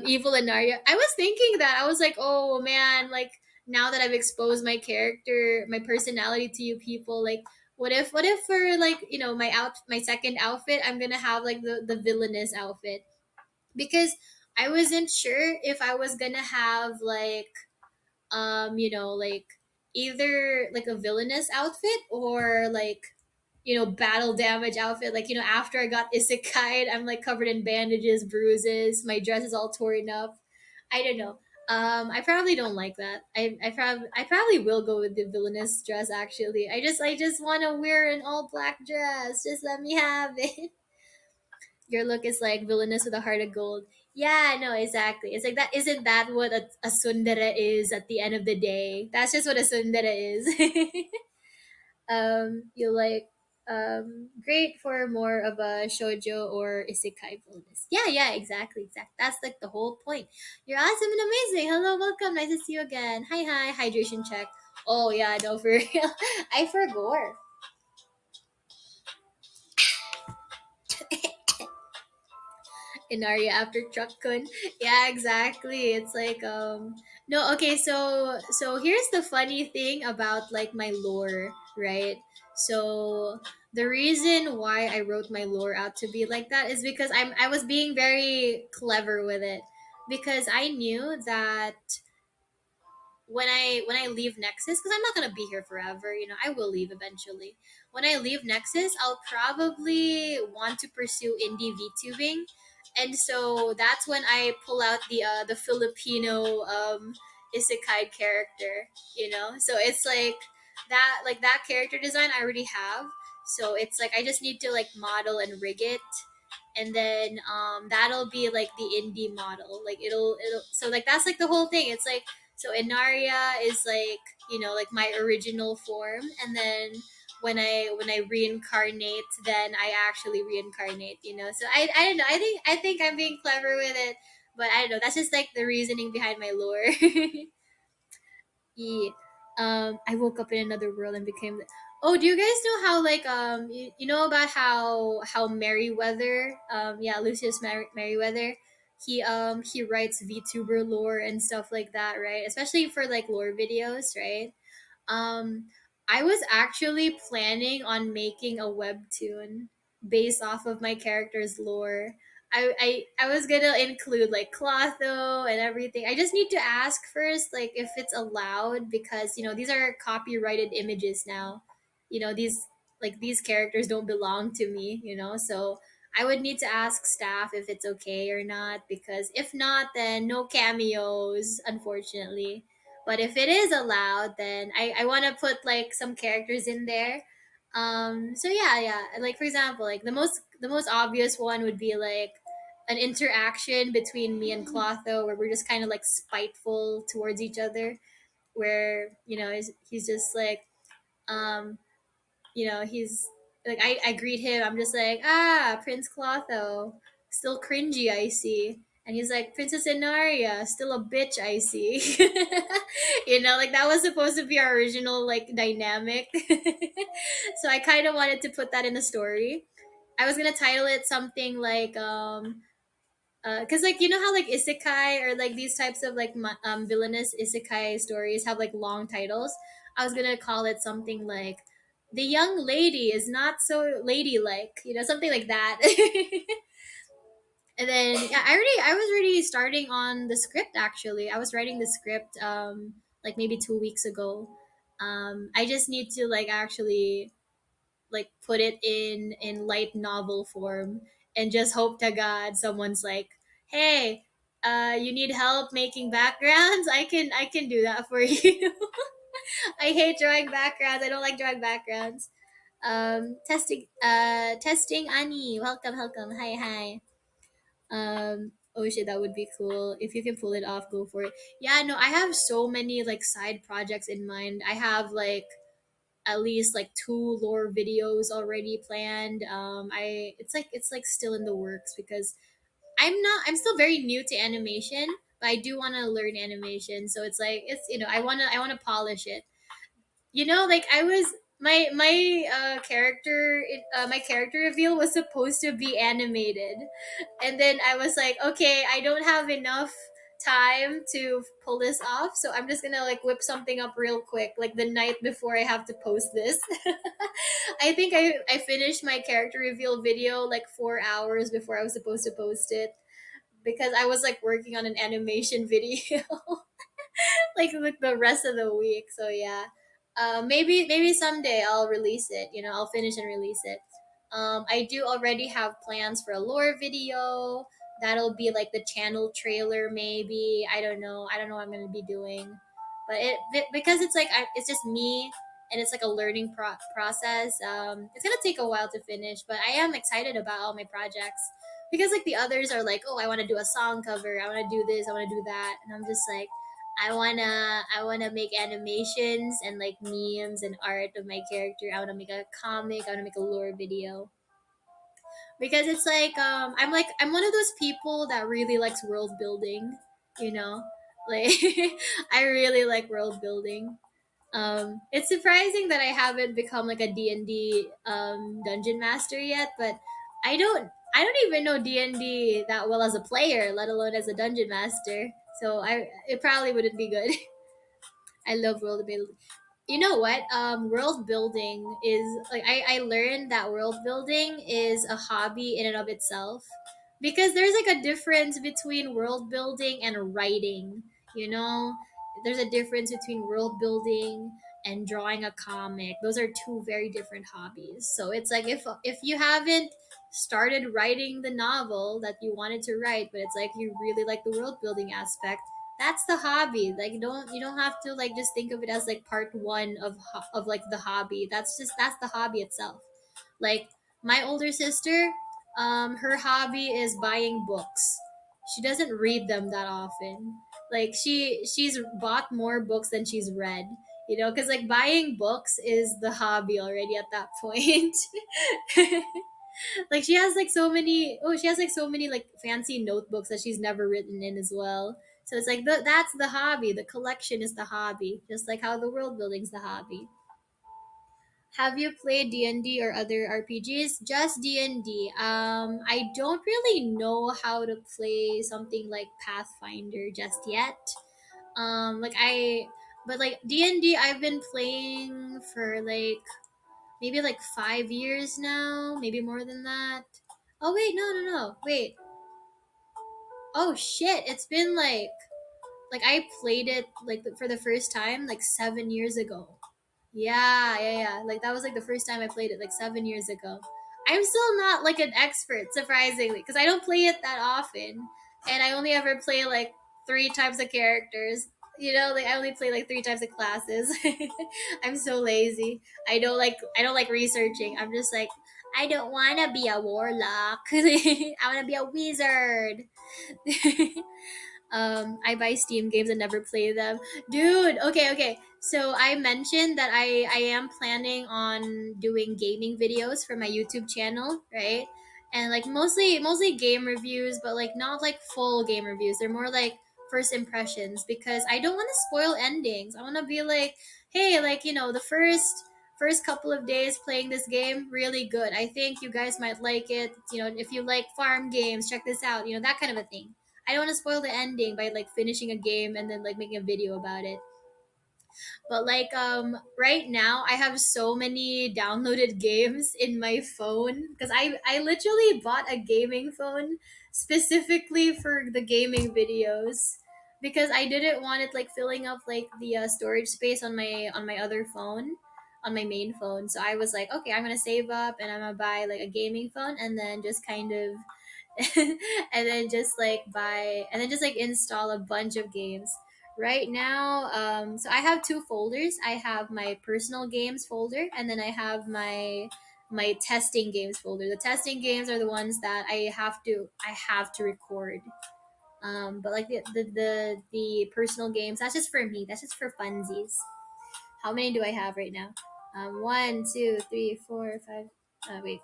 Speaker 1: evil Enaria. I was thinking that I was like, oh man, like now that I've exposed my character, my personality to you people, like what if for like my second outfit, I'm gonna have like the villainous outfit because I wasn't sure if I was gonna have like like either like a villainous outfit or like battle damage outfit. Like after I got isekai, I'm like covered in bandages, bruises, my dress is all torn up. I don't know. I probably don't like that. I probably will go with the villainous dress actually. I just want to wear an all black dress. Just let me have it. Your look is like villainous with a heart of gold. Yeah, no, exactly. It's like that. Isn't that what a tsundere is at the end of the day? That's just what a tsundere is. You like great for more of a shojo or isekai villainous. Yeah, yeah, exactly. That's like the whole point. You're awesome and amazing. Hello, welcome. Nice to see you again. Hi, hydration check. Oh yeah, no, for real. I forgot. Inaria after Truck-kun. Yeah, exactly. It's like no, okay, so here's the funny thing about like my lore, right? So the reason why I wrote my lore out to be like that is because I was being very clever with it because I knew that when I leave Nexus, because I'm not gonna be here forever, I will leave eventually. When I leave Nexus, I'll probably want to pursue indie VTubing, and so that's when I pull out the Filipino isekai character. So it's like that character design I already have. So it's like I just need to like model and rig it, and then that'll be like the indie model. Like it'll so like that's like the whole thing. It's like so Enaria is like like my original form, and then when I reincarnate, then I actually reincarnate. So I don't know. I think I'm being clever with it, but I don't know. That's just like the reasoning behind my lore. Yeah. I woke up in another world and became. Oh, do you guys know how like you know about how Merryweather yeah, Lucius Merryweather, he writes VTuber lore and stuff like that, right? Especially for like lore videos, right? Um, I was actually planning on making a webtoon based off of my character's lore. I was gonna include like Clotho and everything. I just need to ask first, like if it's allowed, because these are copyrighted images now. These characters don't belong to me. So I would need to ask staff if it's okay or not. Because if not, then no cameos, unfortunately. But if it is allowed, then I want to put like some characters in there. So yeah. Like for example, like the most obvious one would be like an interaction between me and Clotho where we're just kind of like spiteful towards each other. Where he's just like um he's like I greet him. I'm just like, Prince Clotho, still cringy, I see. And he's like, Princess Enaria, still a bitch, I see. Like that was supposed to be our original like dynamic. So I kind of wanted to put that in the story. I was gonna title it something like because like how like isekai or like these types of like villainous isekai stories have like long titles. I was gonna call it something like the young lady is not so ladylike, something like that. And then yeah, I was already starting on the script. Actually, I was writing the script like maybe 2 weeks ago. I just need to like actually like put it in light novel form and just hope to god someone's like, hey, you need help making backgrounds. I can do that for you. I hate drawing backgrounds. I don't like drawing backgrounds. Testing Annie, welcome, hi. Oh shit, that would be cool if you can pull it off. Go for it. Yeah, no, I have so many like side projects in mind. I have like at least like two lore videos already planned. I it's like still in the works because I'm still very new to animation, but I do want to learn animation. So it's like it's I want to polish it. Like I was my character reveal was supposed to be animated, and then I was like, okay, I don't have enough time to pull this off, so I'm just gonna like whip something up real quick, like the night before I have to post this. I think I finished my character reveal video like 4 hours before I was supposed to post it, because I was like working on an animation video like the rest of the week. So yeah, maybe someday I'll release it. I'll finish and release it. I do already have plans for a lore video. That'll be like the channel trailer, maybe. I don't know what I'm gonna be doing, but because it's like it's just me, and it's like a learning process. It's gonna take a while to finish, but I am excited about all my projects, because like the others are like, oh, I want to do a song cover, I want to do this, I want to do that, and I'm just like, I wanna make animations and like memes and art of my character. I wanna make a comic. I wanna make a lore video, because it's like I'm one of those people that really likes world building. You know, like I really like world building. It's surprising that I haven't become like a D&D dungeon master yet, but I don't even know D&D that well as a player, let alone as a dungeon master. So it probably wouldn't be good. I love world building. You know what? World building is like I learned that world building is a hobby in and of itself, because there's like a difference between world building and writing. You know, there's a difference between world building and drawing a comic. Those are two very different hobbies. So it's like if you haven't started writing the novel that you wanted to write, but it's like you really like the world building aspect, that's the hobby. Like you don't have to like just think of it as like part one of like the hobby. That's the hobby itself. Like my older sister, her hobby is buying books. She doesn't read them that often. Like she's bought more books than she's read. Because like buying books is the hobby already at that point. Like she has like so many like fancy notebooks that she's never written in as well. So it's like that's the hobby. The collection is the hobby, just like how the world building's the hobby. Have you played D&D or other RPGs? Just D&D. I don't really know how to play something like Pathfinder just yet. Like but like D&D I've been playing for like maybe like 5 years now, maybe more than that. Oh wait, no, no, no, wait. Oh shit! It's been like I played it like for the first time like 7 years ago. Yeah, yeah, yeah. Like that was like the first time I played it like 7 years ago. I'm still not like an expert, surprisingly, because I don't play it that often, and I only ever play like three types of characters. Like I only play like three types of classes. I'm so lazy. I don't like researching. I'm just like I don't want to be a warlock. I want to be a wizard. I buy Steam games and never play them. Dude, okay, okay. So I mentioned that I am planning on doing gaming videos for my YouTube channel, right? And like mostly game reviews, but like not like full game reviews. They're more like first impressions, because I don't want to spoil endings. I want to be like, hey, like, the first couple of days playing this game, really good. I think you guys might like it. If you like farm games, check this out. That kind of a thing. I don't want to spoil the ending by like finishing a game and then like making a video about it. But like right now I have so many downloaded games in my phone, because I literally bought a gaming phone specifically for the gaming videos, because I didn't want it like filling up like the storage space on my other phone, on my main phone. So I was like, okay, I'm gonna save up and I'm gonna buy like a gaming phone, and then just kind of and then just like install a bunch of games. Right now, so I have two folders. I have my personal games folder, and then I have my testing games folder. The testing games are the ones that I have to record. But like the personal games, that's just for me. That's just for funsies. How many do I have right now? One, two, three, four, five. Wait.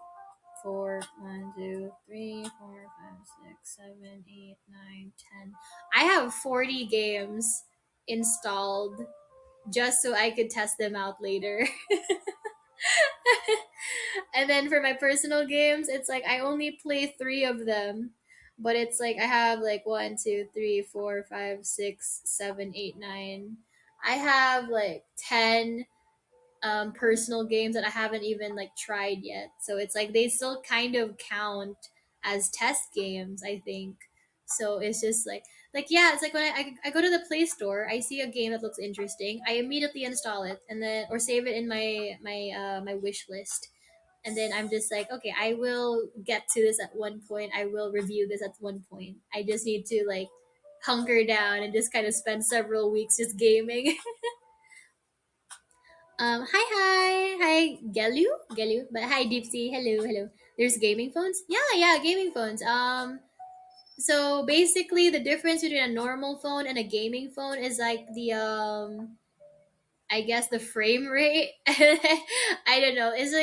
Speaker 1: four, 1, 2, 3, 4, 5, 6, 7, 8, 9, 10. I have 40 games installed just so I could test them out later. And then for my personal games, it's like I only play three of them. But it's like I have like 1, 2, 3, 4, 5, 6, 7, 8, 9. I have like 10 personal games that I haven't even like tried yet. So it's like they still kind of count as test games, I think. So it's just like yeah, it's like when I go to the Play Store, I see a game that looks interesting, I immediately install it and then or save it in my wish list. And then I'm just like, okay, I will get to this at one point. I will review this at one point. I just need to like hunker down and just kind of spend several weeks just gaming. Hi, Gelu, but hi, Deepsy, hello. There's gaming phones. Yeah, gaming phones. So basically, the difference between a normal phone and a gaming phone is like I guess the frame rate. I don't know. It's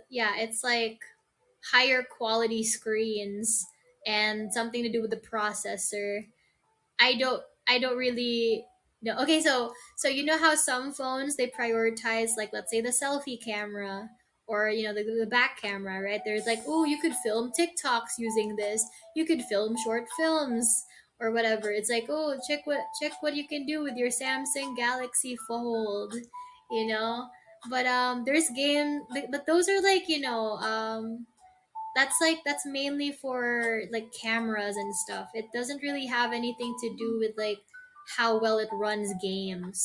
Speaker 1: yeah, it's like higher quality screens and something to do with the processor. I don't really know. Okay, so you know how some phones they prioritize like let's say the selfie camera or the back camera, right? There's like, oh, you could film TikToks using this. You could film short films or whatever. It's like, oh, check what you can do with your Samsung Galaxy Fold, you know? But there's but those are like, that's mainly for like cameras and stuff. It doesn't really have anything to do with like how well it runs games.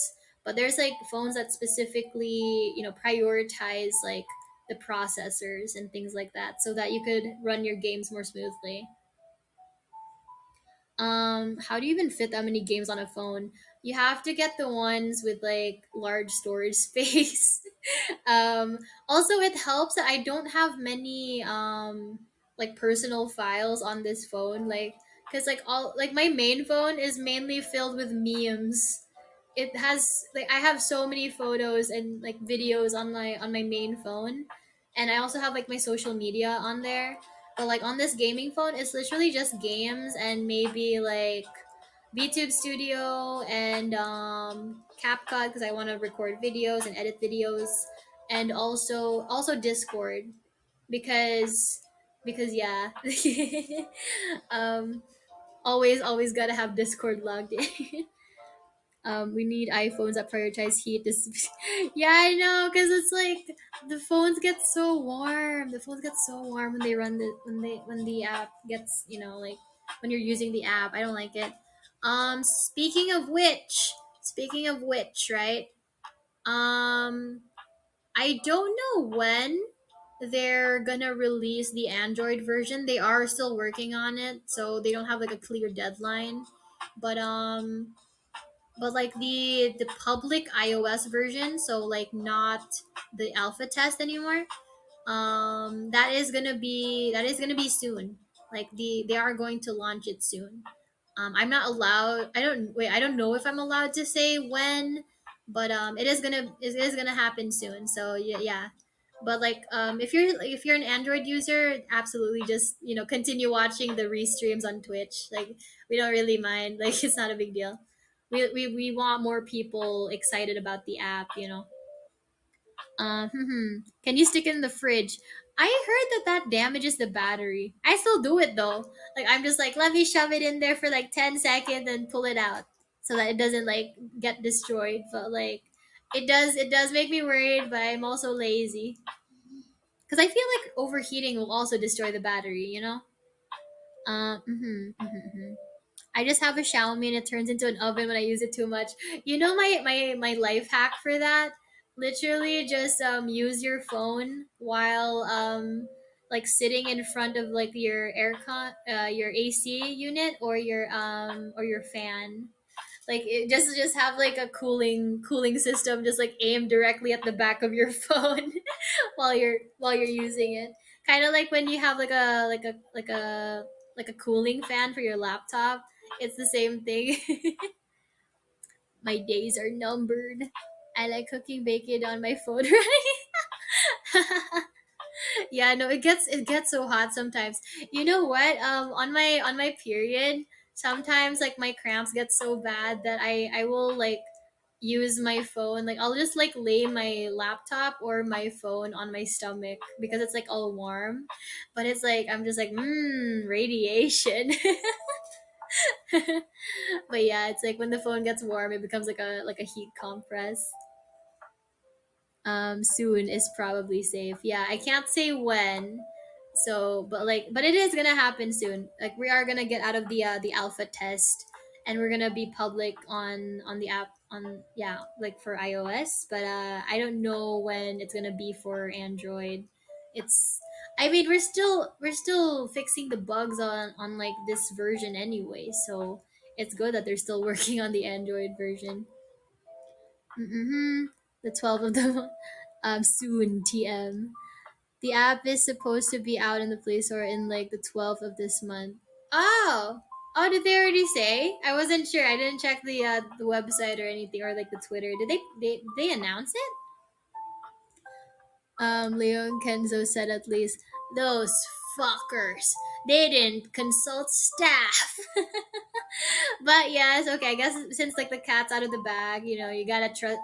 Speaker 1: But there's like phones that specifically, prioritize like the processors and things like that so that you could run your games more smoothly. How do you even fit that many games on a phone? You have to get the ones with like large storage space. Also it helps that I don't have many like personal files on this phone, like because like all like my main phone is mainly filled with memes. It has like I have so many photos and like videos on my main phone, and I also have like my social media on there. But like on this gaming phone, it's literally just games and maybe like VTube Studio and CapCut because I want to record videos and edit videos, and also Discord because yeah, um, always gotta have Discord logged in. We need iPhones that prioritize heat. Yeah, I know, because it's like the phones get so warm. The phones get so warm when they run when the app gets like when you're using the app. I don't like it. Speaking of which, right? Um, I don't know when they're gonna release the Android version. They are still working on it, so they don't have like a clear deadline. But like the public iOS version, so like not the alpha test anymore. That is gonna be soon. Like they are going to launch it soon. I'm not allowed. I don't know if I'm allowed to say when, but it is gonna happen soon. So yeah, yeah. But like if you're an Android user, absolutely just continue watching the restreams on Twitch. Like we don't really mind. Like it's not a big deal. We want more people excited about the app. Can you stick it in the fridge? I heard that damages the battery. I still do it though. Like I'm just like, let me shove it in there for like 10 seconds and pull it out so that it doesn't like get destroyed. But like it does make me worried, but I'm also lazy because I feel like overheating will also destroy the battery. I just have a Xiaomi and it turns into an oven when I use it too much. My life hack for that? Literally just use your phone while like sitting in front of like your AC unit or your fan. Like it just have like a cooling system just like aimed directly at the back of your phone while you're using it. Kind of like when you have like a cooling fan for your laptop. It's the same thing. My days are numbered. I like cooking bacon on my phone, right? Yeah, no, it gets so hot sometimes. You know what? On my period, sometimes like my cramps get so bad that I will like use my phone. Like I'll just like lay my laptop or my phone on my stomach because it's like all warm. But it's like I'm just like radiation. But yeah, it's like when the phone gets warm, it becomes like a heat compress. Soon is probably safe. Yeah, I can't say when. So, but it is gonna happen soon. Like we are gonna get out of the alpha test, and we're gonna be public on the app on yeah like for iOS. But I don't know when it's gonna be for Android. It's I mean we're still fixing the bugs on like this version anyway. So it's good that they're still working on the Android version. Mm-hmm. The 12 of them soon, TM. The app is supposed to be out in the Play Store in like the 12th of this month. Oh! Oh, did they already say? I wasn't sure. I didn't check the website or anything or like the Twitter. Did they announce it? Leon Kenzo said at least those fuckers. They didn't consult staff. But yes, okay. I guess since like the cat's out of the bag, you gotta trust.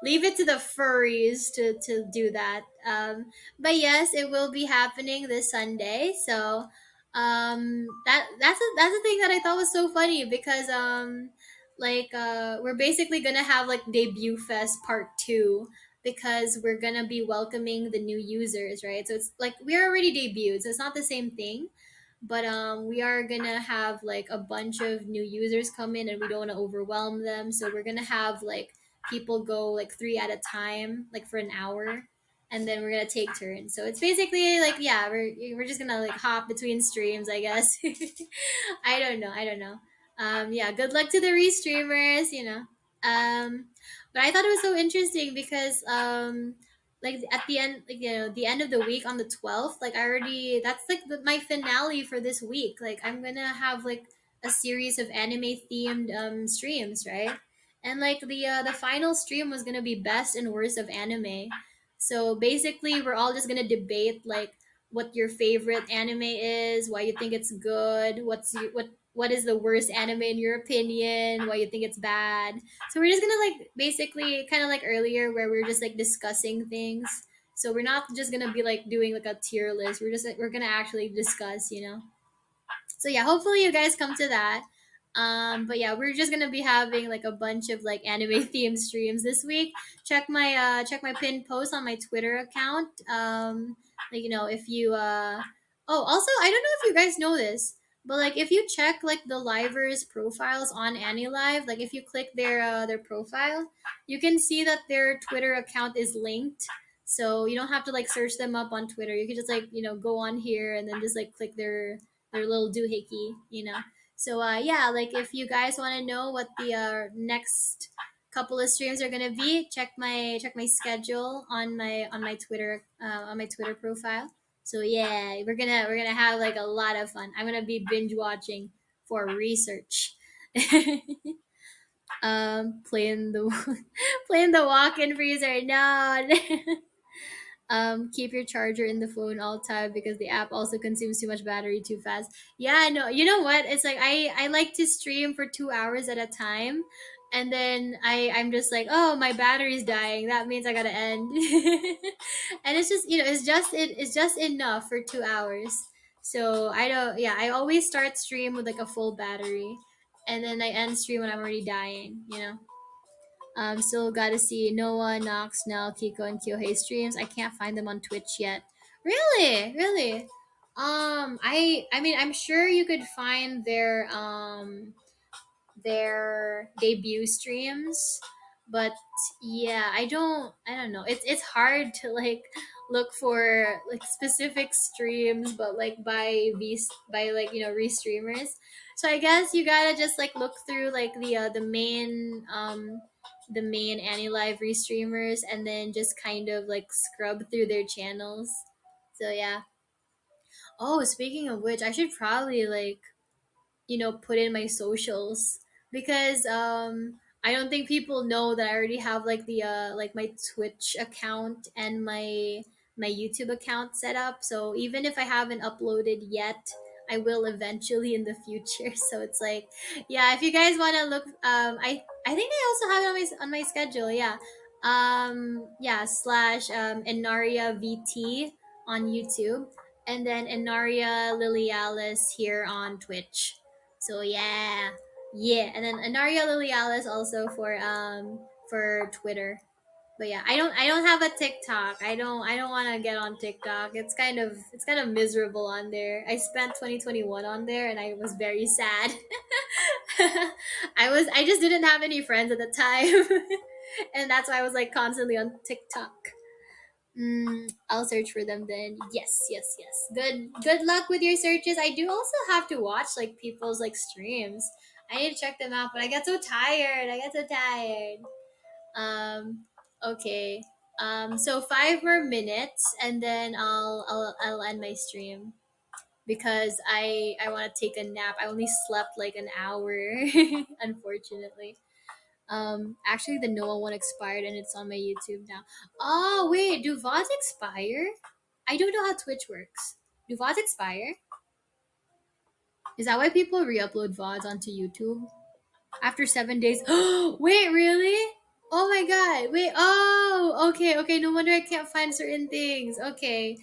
Speaker 1: Leave it to the furries to do that. But yes, it will be happening this Sunday. So, that's a thing that I thought was so funny because we're basically gonna have like debut fest part 2 because we're gonna be welcoming the new users, right? So it's like we're already debuted, so it's not the same thing, but we are gonna have like a bunch of new users come in and we don't want to overwhelm them, so we're gonna have like people go like 3 at a time, like for an hour, and then we're gonna take turns. So it's basically like, yeah, we're just gonna like hop between streams, I guess. I don't know. Yeah, good luck to the restreamers, but I thought it was so interesting because like at the end, like the end of the week on the 12th, like I already that's like my finale for this week. Like I'm gonna have like a series of anime themed streams, right? And like the final stream was gonna be best and worst of anime. So basically, we're all just gonna debate like what your favorite anime is, why you think it's good, what is the worst anime in your opinion, why you think it's bad. So we're just gonna like basically kind of like earlier where we are just like discussing things. So we're not just gonna be like doing like a tier list. We're just like we're gonna actually discuss. So yeah, hopefully you guys come to that. But yeah, we're just gonna be having like a bunch of like anime themed streams this week. Check my pinned post on my Twitter account. Like if you oh, also I don't know if you guys know this, but like if you check like the livers profiles on AniLive, like if you click their profile, you can see that their Twitter account is linked. So you don't have to like search them up on Twitter. You can just like go on here and then just like click their little doohickey. So yeah, like if you guys want to know what the next couple of streams are gonna be, check my schedule on my Twitter profile. So yeah, we're gonna have like a lot of fun. I'm gonna be binge watching for research. Playing the playing the walk-in freezer. No. Keep your charger in the phone all the time because the app also consumes too much battery too fast. Yeah, I know. You know what? It's like I like to stream for 2 hours at a time, and then I'm just like, oh, my battery's dying. That means I gotta end. And it's just it's just enough for 2 hours. So I don't. Yeah, I always start stream with like a full battery, and then I end stream when I'm already dying. Still gotta see Noah, Nox, Nell, Kiko, and Kyohei streams. I can't find them on Twitch yet. Really? Really? I mean I'm sure you could find their debut streams, but yeah, I don't know. It's hard to like look for like specific streams, but like by like restreamers. So I guess you gotta just like look through like the main AniLive restreamers and then just kind of like scrub through their channels. So yeah. Oh, speaking of which, I should probably like put in my socials because I don't think people know that I already have like the like my Twitch account and my YouTube account set up. So even if I haven't uploaded yet, I will eventually in the future. So it's like, yeah, if you guys want to look, I think I also have it on my schedule. Yeah, yeah, slash Enaria VT on YouTube, and then Enaria Liliales here on Twitch. So yeah, yeah, and then Enaria Liliales also for Twitter. But yeah, I don't have a TikTok. I don't want to get on TikTok. It's kind of miserable on there. I spent 2021 on there and I was very sad. I just didn't have any friends at the time. And that's why I was like constantly on TikTok. I'll search for them then. Yes, yes, yes. Good luck with your searches. I do also have to watch like people's like streams. I need to check them out, but I get so tired. I get so tired. Um, okay. So 5 more minutes, and then I'll end my stream because I want to take a nap. I only slept like an hour, unfortunately. Actually, the Noah one expired, and it's on my YouTube now. Oh wait, do VODs expire? I don't know how Twitch works. Do VODs expire? Is that why people re-upload VODs onto YouTube? After 7 days. Wait, really? Oh my god. Wait. Oh, okay, okay. No wonder I can't find certain things. Okay.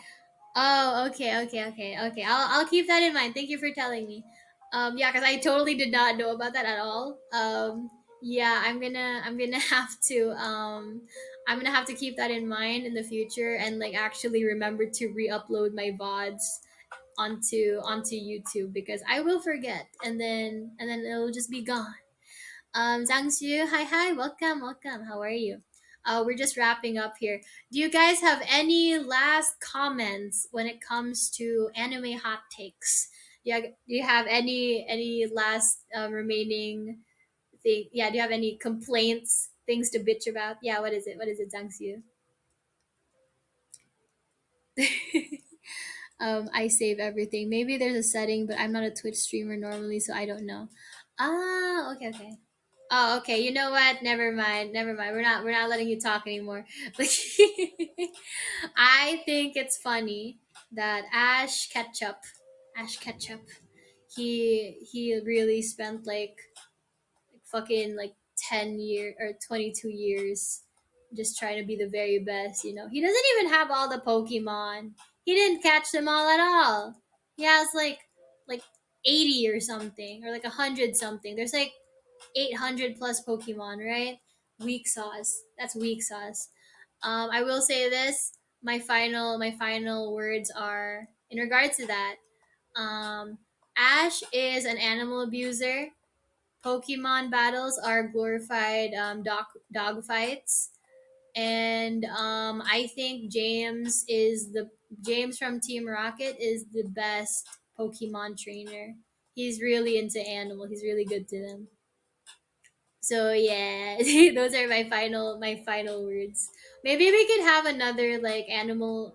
Speaker 1: Oh, okay, okay, okay, okay. I'll keep that in mind. Thank you for telling me. Yeah, because I totally did not know about that at all. Yeah, I'm gonna have to keep that in mind in the future and like actually remember to re-upload my VODs onto YouTube because I will forget and then it'll just be gone. Zhangxu, hi, welcome, welcome. How are you? We're just wrapping up here. Do you guys have any last comments when it comes to anime hot takes? Do you have any last remaining thing? Yeah, do you have any complaints, things to bitch about? Yeah, what is it? What is it, Zhangxu? I save everything. Maybe there's a setting, but I'm not a Twitch streamer normally, so I don't know. Ah, okay, okay. Oh, okay. You know what? Never mind. Never mind. We're not letting you talk anymore. But I think it's funny that Ash Ketchup, he really spent like fucking like 10 year or 22 years just trying to be the very best. He doesn't even have all the Pokemon. He didn't catch them all at all. He has like 80 or something or like 100 something. There's like 800 plus Pokemon, right? Weak sauce. That's weak sauce. I will say this. My final words are in regards to that. Um, Ash is an animal abuser. Pokemon battles are glorified dog fights, and I think James from Team Rocket is the best Pokemon trainer. He's really into animals. He's really good to them. So yeah, those are my final words. Maybe we could have another like anime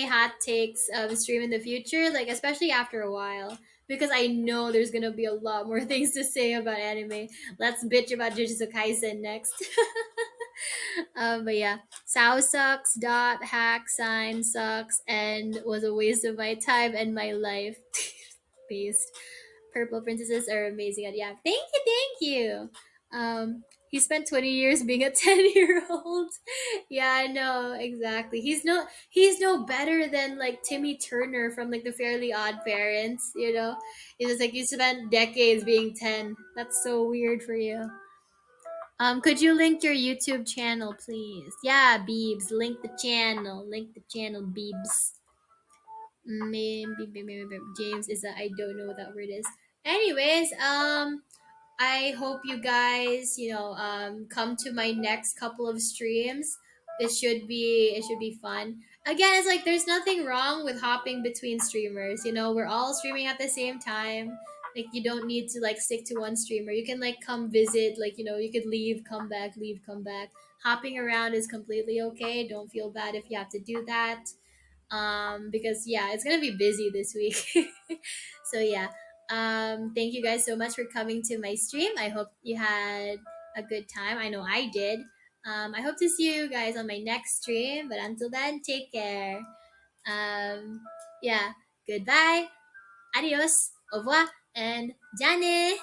Speaker 1: hot takes stream in the future, like especially after a while, because I know there's gonna be a lot more things to say about anime. Let's bitch about Jujutsu Kaisen next. But yeah, Sao sucks. Dot hack sign sucks and was a waste of my time and my life. Based. Purple princesses are amazing. And yeah, thank you. He spent 20 years being a 10-year-old. Yeah, I know exactly. He's no better than like Timmy Turner from like the Fairly Odd Parents. It's just like you spent decades being 10. That's so weird for you. Could you link your YouTube channel, please? Yeah, Beebs, link the channel. Link the channel, Beebs. James is a I don't know what that word is. Anyways, I hope you guys, come to my next couple of streams. It should be fun. Again, it's like there's nothing wrong with hopping between streamers. We're all streaming at the same time. Like you don't need to like stick to one streamer. You can like come visit. Like you could leave, come back, leave, come back. Hopping around is completely okay. Don't feel bad if you have to do that because yeah, it's gonna be busy this week. So yeah, thank you guys so much for coming to my stream. I hope you had a good time. I know I did. I hope to see you guys on my next stream. But until then, take care. Um, yeah, goodbye, adios, au revoir, and Jane.